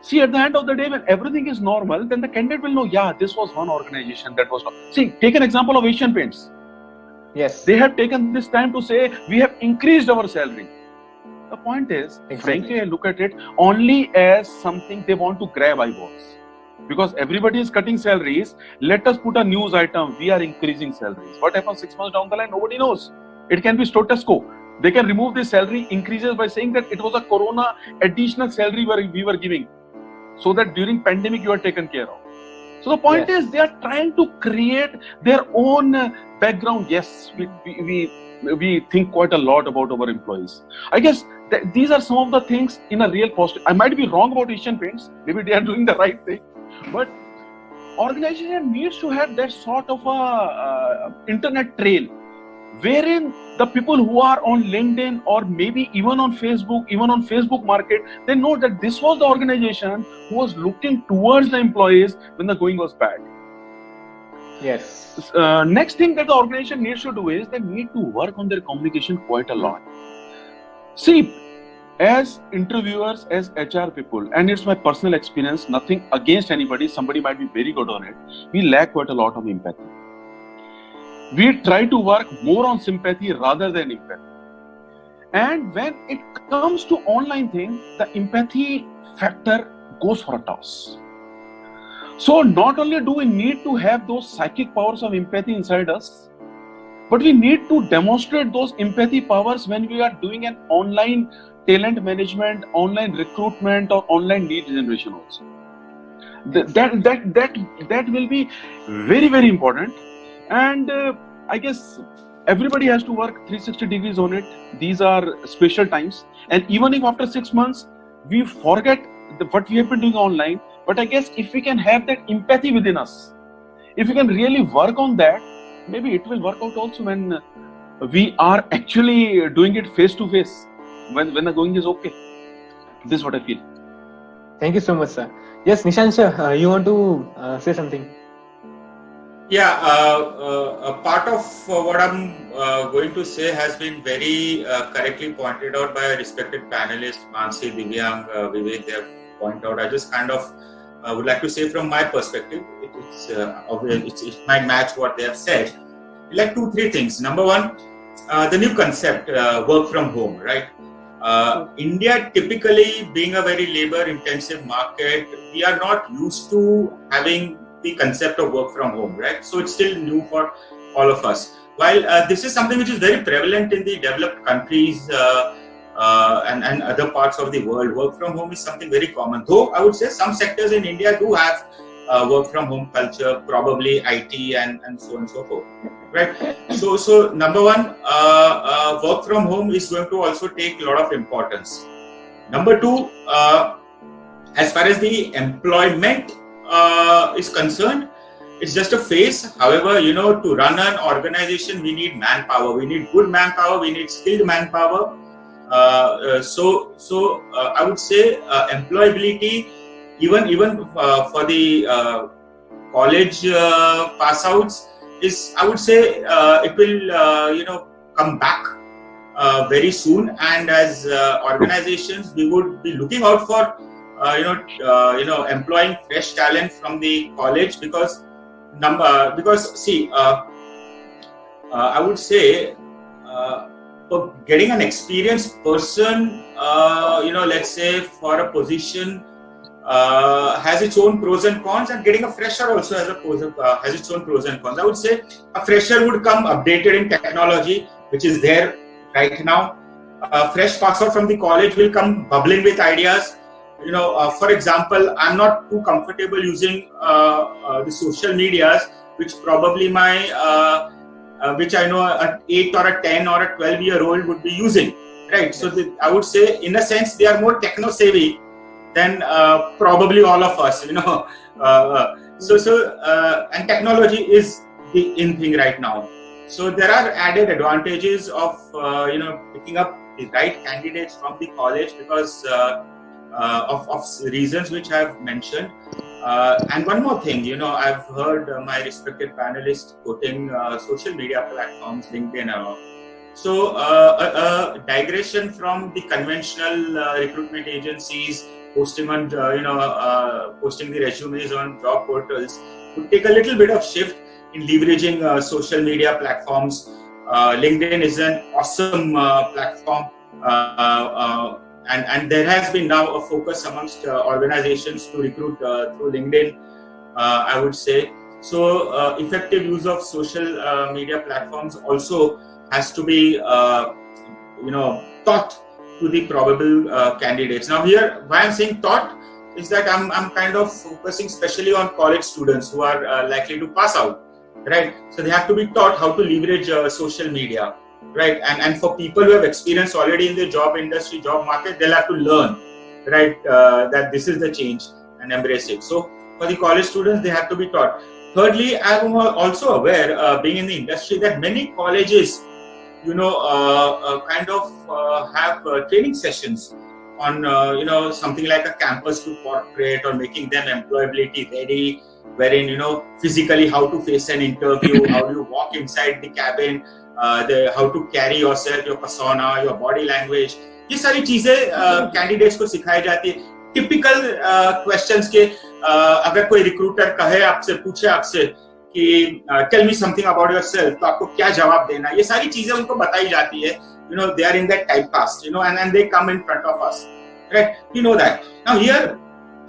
See, at the end of the day, when everything is normal, then the candidate will know, yeah, this was one organization that was not. See, take an example of Asian Paints. Yes. They have taken this time to say, we have increased our salary. The point is, frankly, I look at it only as something they want to grab eyeballs. Because everybody is cutting salaries, let us put a news item, we are increasing salaries. What happens 6 months down the line, nobody knows. It can be status quo. They can remove the salary increases by saying that it was a corona additional salary we were giving, so that during pandemic you are taken care of. So the point is, they are trying to create their own background. Yes, we think quite a lot about our employees. I guess these are some of the things in a real positive. I might be wrong about Asian Paints. Maybe they are doing the right thing. But organization needs to have that sort of a internet trail, wherein the people who are on LinkedIn or maybe even on Facebook Market, they know that this was the organization who was looking towards the employees when the going was bad. Yes. Next thing that the organization needs to do is they need to work on their communication quite a lot. See, as interviewers, as HR people, and it's my personal experience, nothing against anybody, somebody might be very good on it, we lack quite a lot of empathy. We try to work more on sympathy rather than empathy. And when it comes to online thing, the empathy factor goes for a toss. So not only do we need to have those psychic powers of empathy inside us, but we need to demonstrate those empathy powers when we are doing an online talent management, online recruitment, or online lead generation also. That will be very, very important. And I guess everybody has to work 360 degrees on it. These are special times. And even if after 6 months, we forget what we have been doing online, but I guess if we can have that empathy within us, if we can really work on that, maybe it will work out also when we are actually doing it face to face, when the going is okay. This is what I feel. Thank you so much, sir. Yes, Nishant sir, you want to say something? Yeah, a part of what I'm going to say has been very correctly pointed out by a respected panelist, Mansi, Divyang, Vivek. They have pointed out. I just kind of would like to say from my perspective, it might match what they have said. Like 2-3 things. Number one, the new concept, work from home, right? India typically being a very labor-intensive market, we are not used to having the concept of work from home, right? So it's still new for all of us. While this is something which is very prevalent in the developed countries and other parts of the world, work from home is something very common. Though I would say some sectors in India do have work from home culture, probably IT and so on and so forth, right? So number one, work from home is going to also take a lot of importance. Number two, as far as the employment is concerned, it's just a phase. However, to run an organization, we need manpower. We need good manpower. We need skilled manpower. So I would say employability, even for the college pass outs, is, I would say, it will come back very soon. And as organizations, we would be looking out for employing fresh talent from the college because see, I would say getting an experienced person, let's say for a position, has its own pros and cons, and getting a fresher also has its own pros and cons. I would say a fresher would come updated in technology, which is there right now. A fresh pass out from the college will come bubbling with ideas. For example, I'm not too comfortable using the social medias, which probably which I know an 8 or a 10 or a 12-year-old would be using, right? Yes. So I would say, in a sense, they are more techno-savvy than probably all of us, and technology is the in thing right now. So there are added advantages of picking up the right candidates from the college because of reasons which I've mentioned. And one more thing, I've heard my respected panelists quoting social media platforms, LinkedIn and all. So a digression from the conventional recruitment agencies posting posting the resumes on job portals would take a little bit of shift in leveraging social media platforms. LinkedIn is an awesome platform. And there has been now a focus amongst organizations to recruit through LinkedIn, I would say. So effective use of social media platforms also has to be, taught to the probable candidates. Now here, why I'm saying taught is that I'm kind of focusing especially on college students who are likely to pass out, right? So they have to be taught how to leverage social media. Right, and for people who have experience already in the job industry, job market, they'll have to learn, right, that this is the change and embrace it. So for the college students, they have to be taught. Thirdly, I'm also aware, being in the industry, that many colleges, kind of have training sessions on something like a campus to portrait, or making them employability ready, wherein physically how to face an interview, how do you walk inside the cabin, how to carry yourself, your persona, your body language, ये सारी चीजें candidates को सिखाई जाती है. Typical questions के अगर कोई रिक्रूटर कहे आपसे, पूछे आपसे कि tell me something about yourself, तो आपको क्या जवाब देना, ये सारी चीजें उनको बताई जाती है. They are in that typecast, and they come in front of us, right? We know that. Now here,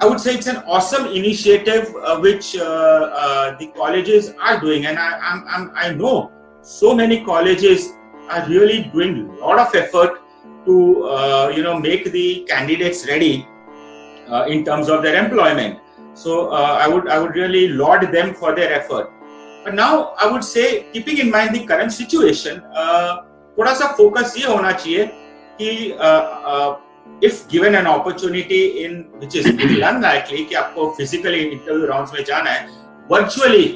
I would say it's an awesome initiative which the colleges are doing, and I know so many colleges are really doing a lot of effort to make the candidates ready in terms of their employment. So I would really laud them for their effort. But now I would say, keeping in mind the current situation, थोड़ा सा focus ये होना चाहिए कि if given an opportunity in which is unlikely कि आपको physically interview rounds में जाना है, virtually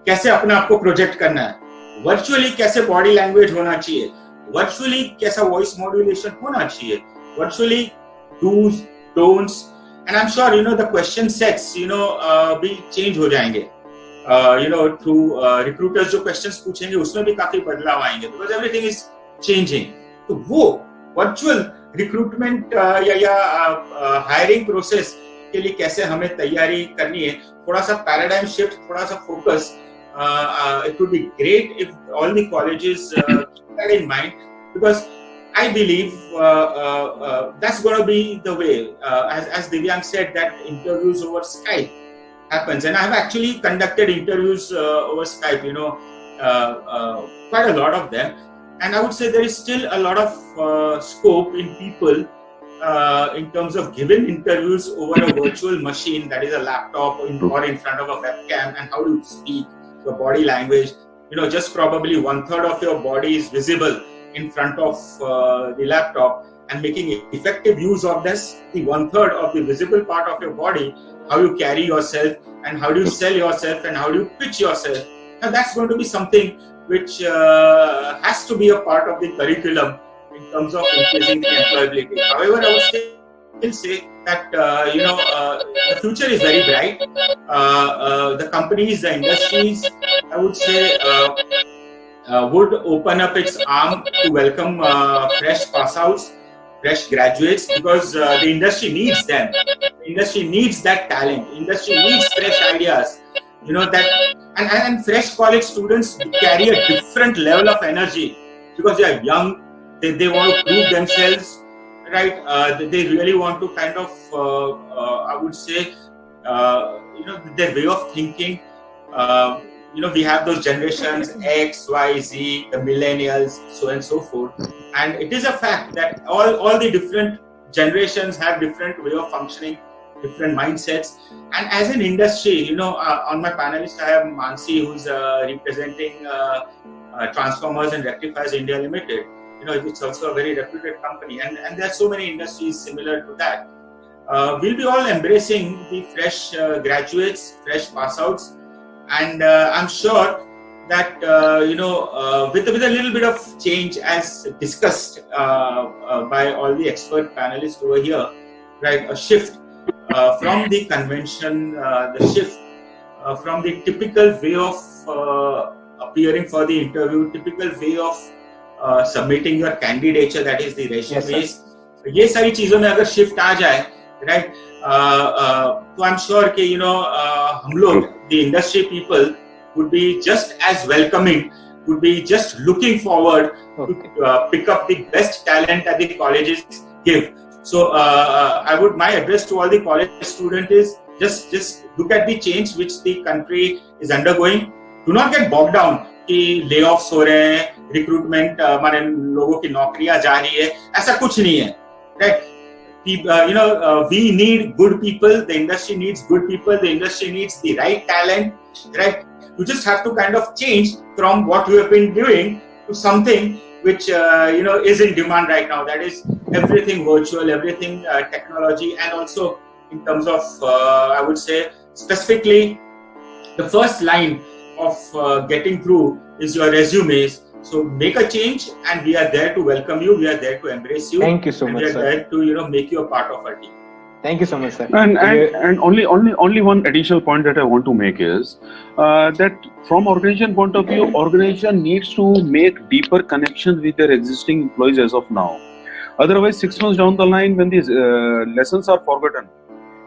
कैसे अपने आप को प्रोजेक्ट करना है, virtually कैसे बॉडी लैंग्वेज होना चाहिए, virtually कैसा वॉइस मॉड्यूलेशन होना चाहिए, virtually do's, don'ts, and I'm sure the question sets भी चेंज हो जाएंगे. Through recruiters जो questions पूछेंगे उसमें भी काफी बदलाव आएंगे, because everything is changing. तो वो virtual recruitment या hiring process के लिए कैसे हमें तैयारी करनी है, थोड़ा सा paradigm shift, थोड़ा सा focus, it would be great if all the colleges keep that in mind, because I believe that's going to be the way. As Divyang said, that interviews over Skype happens, and I have actually conducted interviews over Skype, quite a lot of them, and I would say there is still a lot of scope in people in terms of giving interviews over a virtual machine, that is a laptop or in front of a webcam, and how you speak, your body language. Just probably 1/3 of your body is visible in front of the laptop, and making effective use of this, the 1/3 of the visible part of your body, how you carry yourself and how do you sell yourself and how do you pitch yourself. Now that's going to be something which has to be a part of the curriculum in terms of increasing the employability. However, I would still say that the future is very bright. The companies, the industries, I would say, would open up its arm to welcome fresh pass-outs, fresh graduates, because the industry needs them. The industry needs that talent. Industry needs fresh ideas. And fresh college students carry a different level of energy because they are young. They want to prove themselves, right? They really want to kind of, I would say, their way of thinking. We have those generations X, Y, Z, the millennials, so and so forth. And it is a fact that all the different generations have different way of functioning, different mindsets. And as an industry, on my panelist, I have Mansi, who's representing Transformers and Rectifiers India Limited. It's also a very reputed company. And there are so many industries similar to that. We'll be all embracing the fresh graduates, fresh pass-outs. And I'm sure that with a little bit of change, as discussed by all the expert panelists over here, right? A shift from the convention, the shift from the typical way of appearing for the interview, typical way of submitting your candidature, that is the resumes. ये सारी चीजों में अगर shift आ जाए, right? So I'm sure कि हम लोग, the industry people, would be just as welcoming, would be just looking forward to pick up the best talent that the colleges give. So my address to all the college students is just look at the change which the country is undergoing. Do not get bogged down कि layoffs हो रहे हैं, recruitment हमारे लोगों की नौकरियां जा रही है, ऐसा कुछ नहीं है, right? We need good people. The industry needs good people. The industry needs the right talent, right? You just have to kind of change from what you have been doing to something which is in demand right now. That is everything virtual, everything technology, and also in terms of I would say specifically the first line of getting through is your resumes, So make a change, and we are there to welcome you. We are there to embrace you. Thank you so much, we are sir. there to make you a part of our team. Thank you so much, sir. And only one additional point that I want to make is that from organization point of view, organization needs to make deeper connections with their existing employees as of now. Otherwise, 6 months down the line, when these lessons are forgotten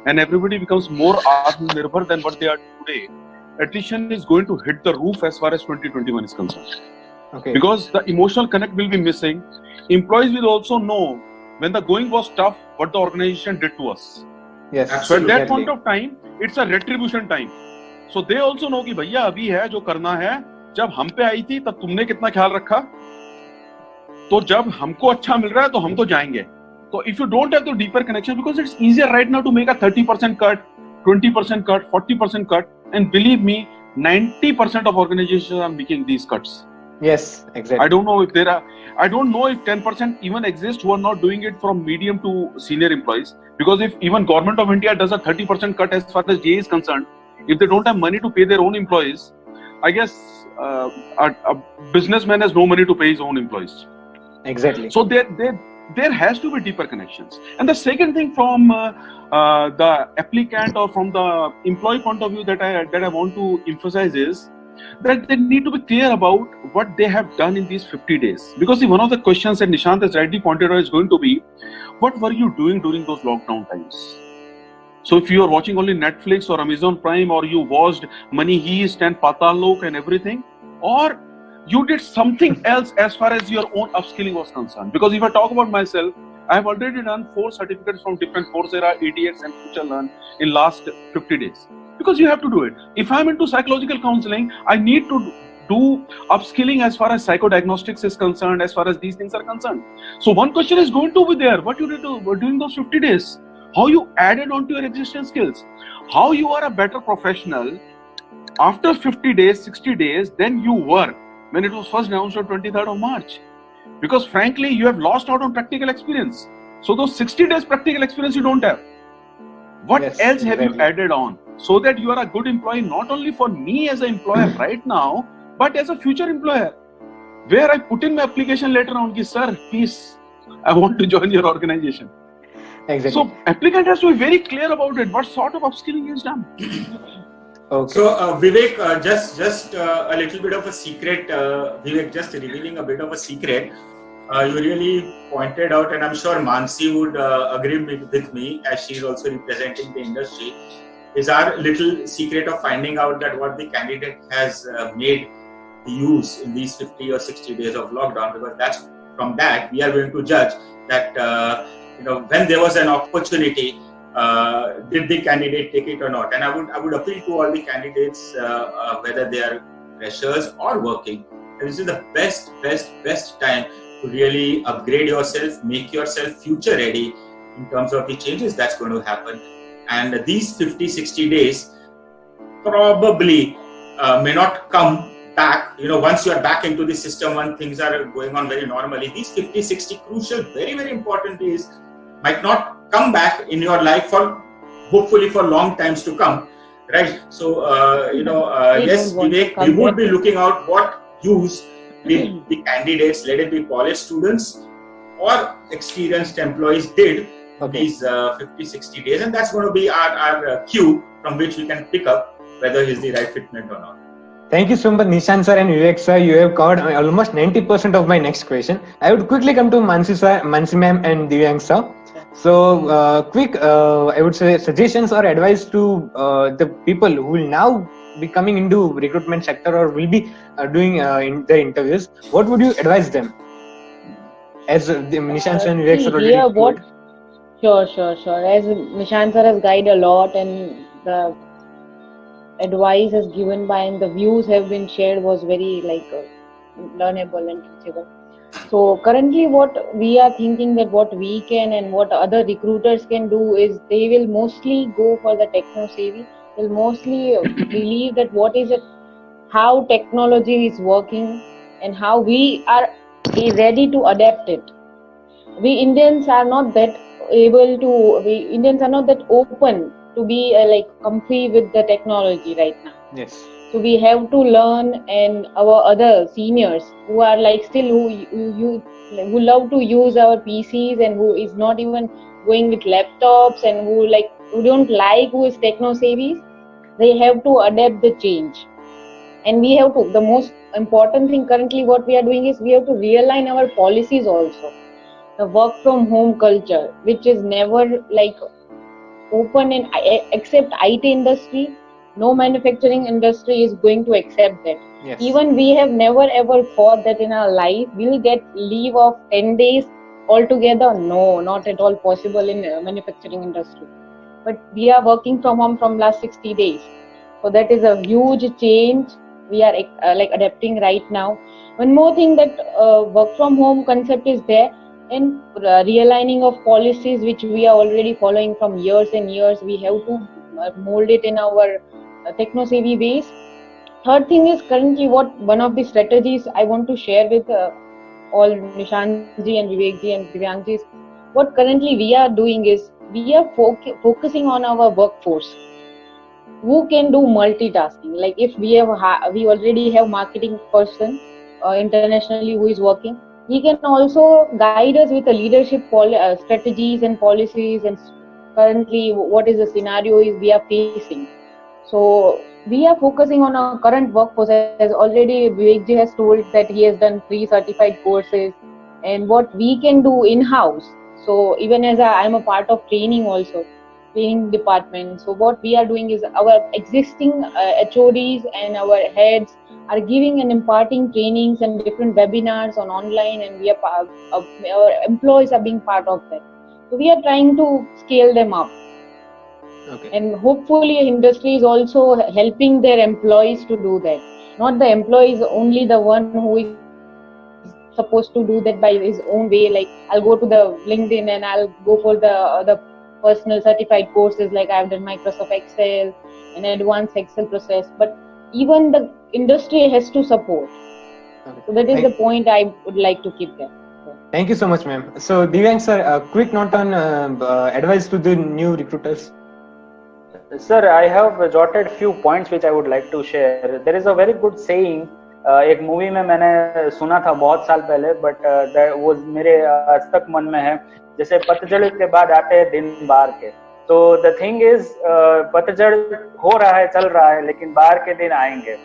and everybody becomes more Atmanirbhar than what they are today, attrition is going to hit the roof as far as 2021 is concerned. Okay. Because the emotional connect will be missing. Employees will also know when the going was tough, what the organization did to us. Yes. So at that exactly. point of time, it's a retribution time. So they also know कि भैया अभी है जो करना है. जब हम पे आई थी तब तुमने कितना ख्याल रखा. तो जब हमको अच्छा मिल रहा है तो हम तो जाएंगे. So if you don't have the deeper connection, because it's easier right now to make a 30% cut, 20% cut, 40% cut, and believe me, 90% of organizations are making these cuts. Yes, exactly. I don't know if 10% even exist who are not doing it from medium to senior employees. Because if even Government of India does a 30% cut as far as GA is concerned, if they don't have money to pay their own employees, I guess a businessman has no money to pay his own employees. Exactly. So there has to be deeper connections. And the second thing from the applicant or from the employee point of view that I want to emphasize is that they need to be clear about what they have done in these 50 days. Because one of the questions that Nishant has rightly pointed out is going to be, what were you doing during those lockdown times? So if you are watching only Netflix or Amazon Prime, or you watched Money Heist and Patal Lok and everything, or you did something else as far as your own upskilling was concerned. Because if I talk about myself, I have already done 4 certificates from different Coursera, EDX and FutureLearn in last 50 days. Because you have to do it. If I'm into psychological counseling, I need to do upskilling as far as psychodiagnostics is concerned, as far as these things are concerned. So one question is going to be there. What you did during those 50 days? How you added on to your existing skills? How you are a better professional after 50 days, 60 days than you were when it was first announced on 23rd of March. Because frankly, you have lost out on practical experience. So those 60 days practical experience you don't have. What else have you added on? So that you are a good employee, not only for me as an employer right now, but as a future employer. Where I put in my application later on, sir, please, I want to join your organization. Exactly. So applicant has to be very clear about it. What sort of upskilling is done? Okay. So Vivek, just a little bit of a secret. Vivek, just revealing a bit of a secret. You really pointed out, and I'm sure Mansi would agree with me, as she's also representing the industry, is our little secret of finding out that what the candidate has made use in these 50 or 60 days of lockdown, because that's from that we are going to judge that when there was an opportunity, did the candidate take it or not. And I would appeal to all the candidates, whether they are freshers or working, this is the best time to really upgrade yourself, make yourself future ready in terms of the changes that's going to happen. And these 50-60 days probably may not come back. Once you are back into the system, when things are going on very normally, these 50-60 crucial, very, very important days might not come back in your life for hopefully for long times to come, right? So, yes, Vivek, we would be looking out what use the candidates, let it be college students or experienced employees, did these 50-60 days, and that's going to be our cue from which we can pick up whether he's the right fitment or not. Thank you so much, Nishant sir and Vivek sir. You have covered almost 90% of my next question. I would quickly come to Mansi sir, Mansi ma'am and Divyang sir. So, quick, I would say suggestions or advice to the people who will now be coming into recruitment sector or will be doing in the interviews. What would you advise them? As Nishant sir and Vivek sir already told. Sure. As Nishant sir has guided a lot, and the advice is given by and the views have been shared was very learnable and teachable. So currently what we are thinking that what we can and what other recruiters can do is they will mostly go for the techno savvy. They'll mostly believe that what is it, how technology is working and how we are ready to adapt it. We Indians are not that open to be comfy with the technology right now. Yes. So we have to learn, and our other seniors who are like still who love to use our PCs and who is not even going with laptops and who don't like who is techno savvy, they have to adapt the change. And we have to, the most important thing currently what we are doing is we have to realign our policies also. The work from home culture, which is never like open in except IT industry, no manufacturing industry is going to accept that. Yes. Even we have never ever thought that in our life we'll get leave of 10 days altogether. No, not at all possible in manufacturing industry. But we are working from home from last 60 days. So that is a huge change we are like adapting right now. One more thing, that work from home concept is there, and realigning of policies which we are already following from years and years. We have to mold it in our techno savvy ways. Third thing is currently what one of the strategies I want to share with all Nishantji and Vivekji and Divyangji is what currently we are doing is we are focusing on our workforce who can do multitasking. Like if we already have marketing person internationally who is working, he can also guide us with the leadership strategies and policies, and currently what is the scenario is we are facing. So we are focusing on our current workforce, as already Vivekji has told that he has done 3 certified courses, and what we can do in-house. So even as I am a part of training department. So what we are doing is our existing HODs and our heads are giving and imparting trainings and different webinars on online, and we are our employees are being part of that. So we are trying to scale them up. Okay. And hopefully industry is also helping their employees to do that. Not the employee is only the one who is supposed to do that by his own way. Like I'll go to the LinkedIn and I'll go for the personal certified courses, like I've done Microsoft Excel and advanced Excel process, but even the industry has to support. Okay. So that is the point I would like to keep there. Thank you so much, ma'am. So Divyang sir, a quick note on advice to the new recruiters. Sir, I have jotted few points which I would like to share. There is a very good saying, एक movie में मैंने सुना था बहुत साल पहले, but वो मेरे आज तक मन में है, जैसे पतझड़ के बाद आते हैं दिन बाहर के. तो द थिंग इज पतझड़ हो रहा है, चल रहा है, लेकिन बाहर के दिन आएंगे.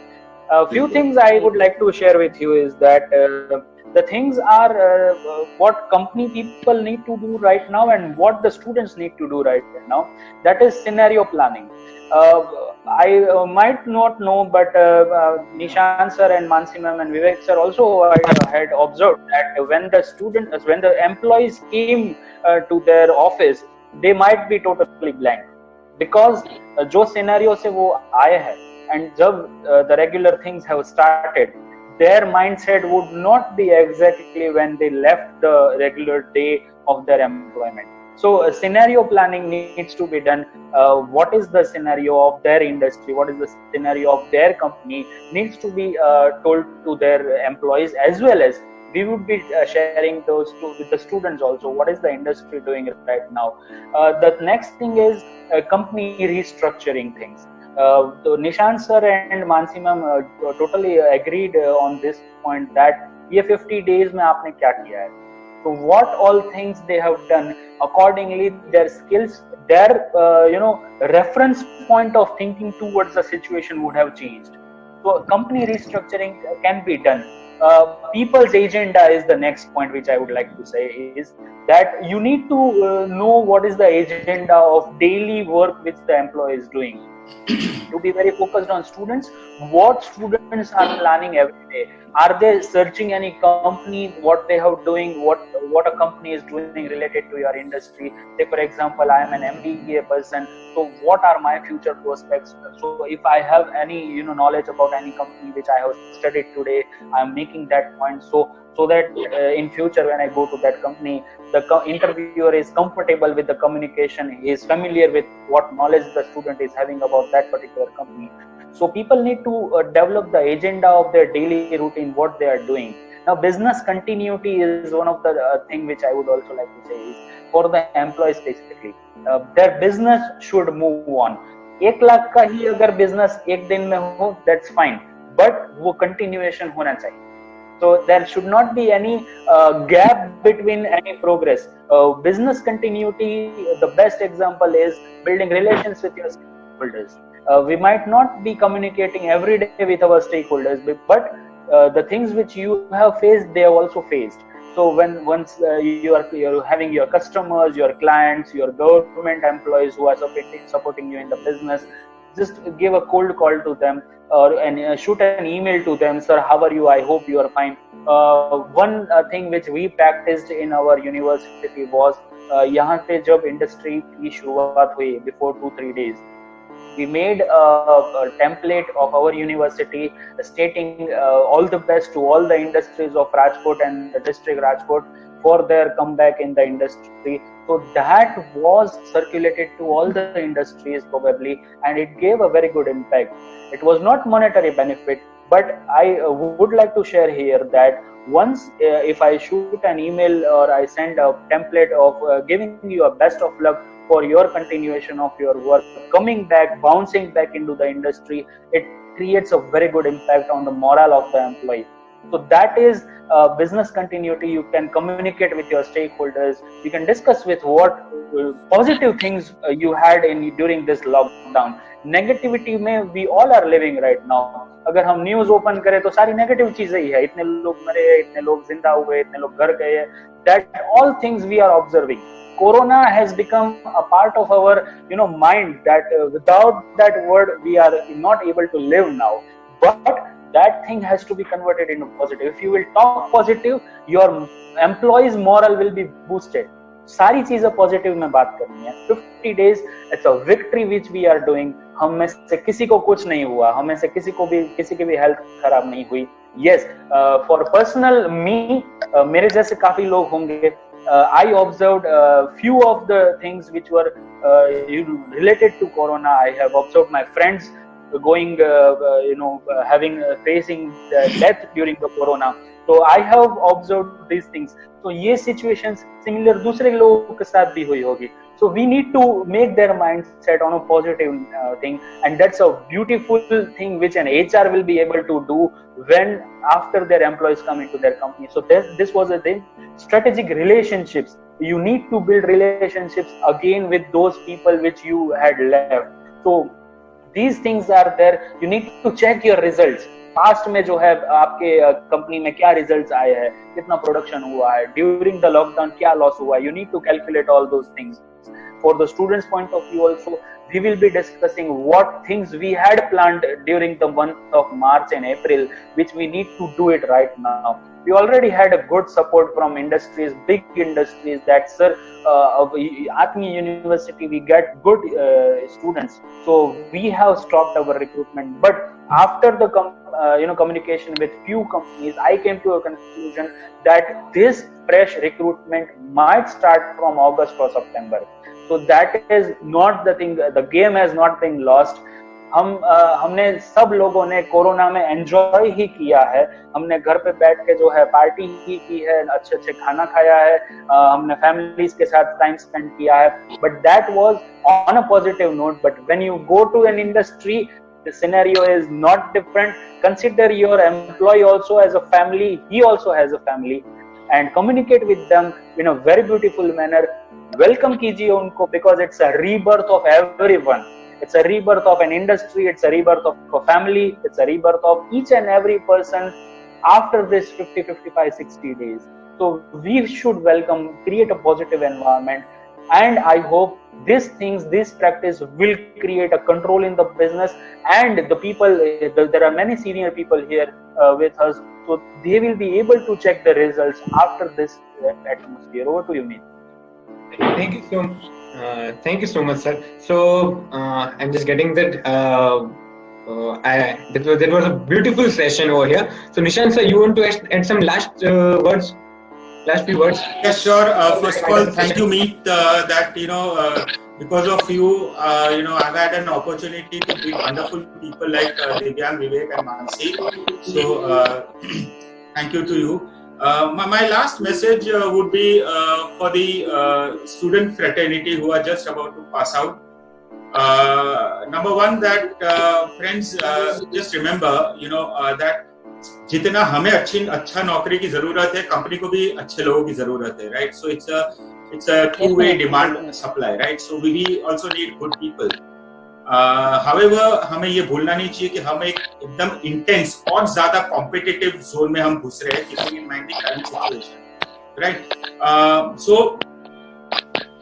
Few things I would like to share with you is that the things are what company people need to do right now and what the students need to do right now. That is scenario planning. I might not know, but Nishant sir and Mansi ma'am and Vivek sir also had observed that when the employees came to their office, they might be totally blank because जो scenario से वो आए हैं, and जब the regular things have started, their mindset would not be exactly when they left the regular day of their employment. So scenario planning needs to be done. What is the scenario of their industry? What is the scenario of their company? Needs to be told to their employees, as well as we would be sharing those with the students also. What is the industry doing right now? The next thing is company restructuring things. Nishant sir and Mansi ma'am totally agreed on this point that ये 50 days में आपने क्या किया है? So what all things they have done, accordingly their skills, their reference point of thinking towards the situation would have changed. So company restructuring can be done. People's agenda is the next point which I would like to say is that you need to know what is the agenda of daily work which the employee is doing. To be very focused on students, what students are planning every day. Are they searching any company, what they have doing, what a company is doing related to your industry? Say for example, I am an MBA person, so what are my future prospects? So if I have any knowledge about any company which I have studied today, I am making that point so that in future when I go to that company, the interviewer is comfortable with the communication, he is familiar with what knowledge the student is having about that particular company. So people need to develop the agenda of their daily routine, what they are doing. Now business continuity is one of the thing which I would also like to say is for the employees specifically. Their business should move on. 1 lakh का ही अगर business एक दिन में हो, that's fine, but वो continuation होना चाहिए. So there should not be any gap between any progress. Business continuity, the best example is building relations with your stakeholders. We might not be communicating every day with our stakeholders, but the things which you have faced, they have also faced. So once you're having your customers, your clients, your government employees who are supporting you in the business, just give a cold call to them and shoot an email to them. Sir, how are you? I hope you are fine. One thing which we practiced in our university was यहाँ पे जब industry की शुरुआत हुई before 2-3 days, we made a template of our university stating all the best to all the industries of Rajkot and the district Rajkot for their comeback in the industry. So that was circulated to all the industries probably, and it gave a very good impact. It was not monetary benefit, but I would like to share here that once if I shoot an email or I send a template of giving you a best of luck for your continuation of your work, coming back, bouncing back into the industry, it creates a very good impact on the morale of the employee. So that is business continuity. You can communicate with your stakeholders. You can discuss with what positive things you had during this lockdown. Negativity में we all are living right now. अगर हम news open करें तो सारी negative चीजें ही है. इतने लोग मरे, इतने लोग जिंदा हुए, इतने लोग घर गए. That all things we are observing. Corona has become a part of our mind that without that word we are not able to live now. But that thing has to be converted into positive. If you will talk positive, your employees' morale will be boosted. सारी चीजें positive में बात करनी है. 50 days, it's a victory which we are doing. हम में से किसी को कुछ नहीं हुआ, हम में से किसी की भी हेल्थ खराब नहीं हुई. Yes, for personal me, मेरे जैसे काफी लोग होंगे. I observed few of the things which were related to Corona. I have observed my friends going, facing death during the Corona. So I have observed these things. So ये situations similar दूसरे लोगों के साथ भी हुई होगी. So we need to make their mindset on a positive thing, and that's a beautiful thing which an HR will be able to do when after their employees come into their company. So this was a thing. Strategic relationships. You need to build relationships again with those people which you had left. So these things are there. You need to check your results. Past में जो है आपके company में क्या results आए हैं, कितना production हुआ है, ड्यूरिंग द लॉकडाउन क्या लॉस हुआ है. You need to calculate all those things. For the students' point of view also, we will be discussing what things we had planned during the month of March and April, which we need to do it right now. We already had a good support from industries, big industries, that sir, Atmi University, we get good students. So we have stopped our recruitment. But after the communication with few companies, I came to a conclusion that this fresh recruitment might start from August or September. So that is not the thing. The game has not been lost. हमने सब लोगों ने corona में enjoy ही किया है. हमने घर पे बैठ के जो है पार्टी ही की है, अच्छे खाना खाया है, हमने फैमिलीज के साथ टाइम स्पेंड किया है. But that was on a positive note. But when you go to an industry, the scenario is not different. Consider your employee also as a family. He also has a family, and communicate with them in a very beautiful manner. Welcome कीजिए उनको, because it's a rebirth of everyone. It's a rebirth of an industry. It's a rebirth of a family. It's a rebirth of each and every person after this 50, 55, 60 days. So we should welcome, create a positive environment. And I hope this practice will create a control in the business, and the people, there are many senior people here with us, so they will be able to check the results after this atmosphere. Over to you, Meet. Thank you so much, sir. So I'm just getting that. That was a beautiful session over here. So Nishant sir, you want to add some last words? Last few words? Yes, sure. First of all, thank you, Meet, that because of you, I've had an opportunity to meet wonderful people like Divyang, Vivek, and Mansi. So thank you to you. My last message would be for the student fraternity who are just about to pass out. number one, that friends, just remember, that जितना हमें अच्छा नौकरी की जरूरत है, company को भी अच्छे लोगों की जरूरत है, right? So it's a two-way demand supply, right? So we also need good people. However, हमें ये भूलना नहीं चाहिए कि हम एक एकदम इंटेंस और ज्यादा कॉम्पिटिटिव जोन में हम घुस रहे हैं, keeping in mind the current situation, right? So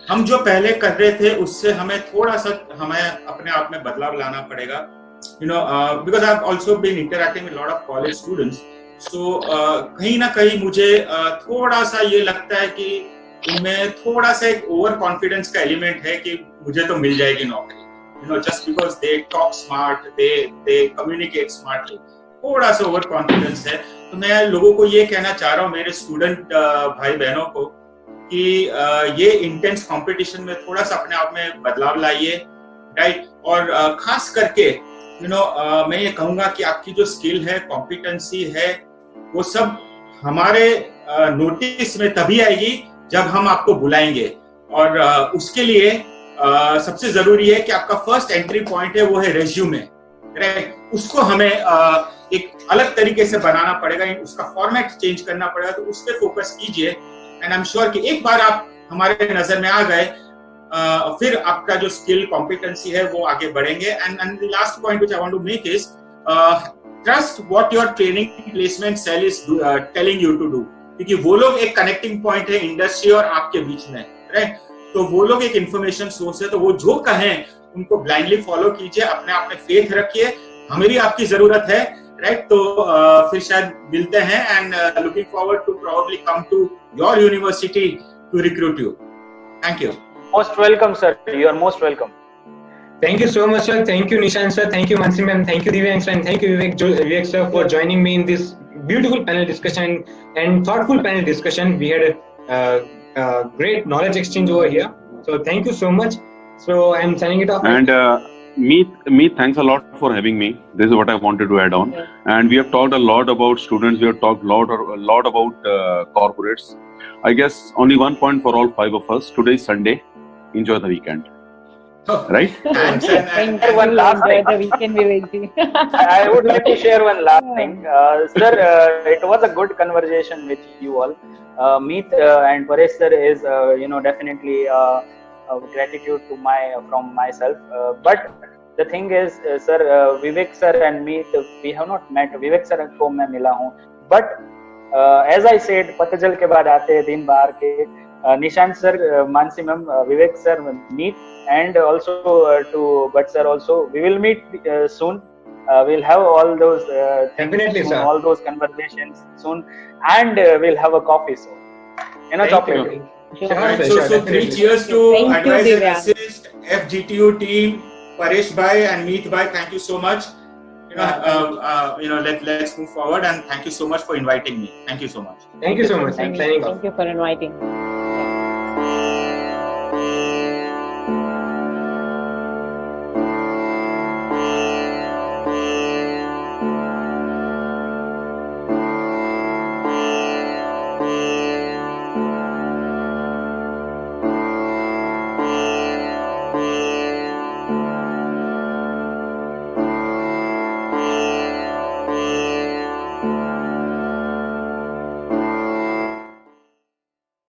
हम जो पहले कर रहे थे उससे हमें थोड़ा सा अपने आप में बदलाव लाना पड़ेगा, because I've also been interacting with a lot of college students, so कहीं ना कहीं मुझे थोड़ा सा ये लगता है कि उनमें थोड़ा सा एक ओवर कॉन्फिडेंस का एलिमेंट है कि मुझे तो मिल जाएगी नौकरी, just because they talk smart, they communicate smartly, थोड़ा सा ओवर कॉन्फिडेंस है। तो मैं लोगों को ये कहना चाह रहा हूँ, मेरे स्टूडेंट भाई बहनों को, कि ये इंटेंस कंपटीशन में थोड़ा सा अपने आप में बदलाव लाइए, राइट? और खास करके मैं ये कहूंगा कि आपकी जो स्किल है, कॉम्पिटेंसी है, वो सब हमारे नोटिस में तभी आएगी जब हम आपको बुलाएंगे, और उसके लिए सबसे जरूरी है कि आपका फर्स्ट एंट्री पॉइंट है वो है रेज्यूमे, राइट? उसको हमें एक अलग तरीके से बनाना पड़ेगा, उसका फॉर्मेट चेंज करना पड़ेगा, तो उस पर फोकस कीजिए। एंड आई एम श्योर कि एक बार आप हमारे नजर में आ गए, फिर आपका जो स्किल कॉम्पिटेंसी है वो आगे बढ़ेंगे। And the last point which I want to make is trust what your training placement cell is telling you to do, क्योंकि वो लोग एक कनेक्टिंग पॉइंट है इंडस्ट्री और आपके बीच में, राइट? तो वो लोग एक इंफॉर्मेशन सोर्स है, तो वो जो कहें उनको ब्लाइंडली फॉलो कीजिए, अपने आप में फेथ रखिए, हमें भी आपकी जरूरत है, राइट? तो फिर शायद मिलते हैं, and looking forward to probably come to your university to recruit you. Thank you. Most welcome, sir. You are most welcome. Thank you so much, sir. Thank you, Nishan sir. Thank you, Mansi ma'am. Thank you, Divyansh sir. And thank you, Vivek sir, for joining me in this beautiful panel discussion and thoughtful panel discussion. We had a great knowledge exchange over here. So thank you so much. So I'm signing it off. And Meet, thanks a lot for having me. This is what I wanted to add on. And we have talked a lot about students. We have talked a lot about corporates. I guess only one point for all five of us. Today is Sunday. Enjoy the weekend. Right? And one last thing. The weekend I would like to share one last thing. Sir, it was a good conversation with you all. Meet and Paresh sir is, definitely gratitude to from myself. But the thing is, sir, Vivek sir and Meet, we have not met. Vivek sir को मैं मिला हूँ. But as I said, पतझड़ के बाद आते हैं दिन बाहर के. Nishant sir, Mansi ma'am, Vivek sir, Meet, and also to Bhatt sir also. We will meet soon. We'll have all those definitely, soon, sir. all those conversations soon, and we'll have a coffee soon. Chocolate. So three cheers to Advise and Assist, FGTU team, Paresh bhai and Meet bhai. Thank you so much. Let's move forward, and thank you so much for inviting me. Thank you so much. Thank you so much. Thank you for inviting.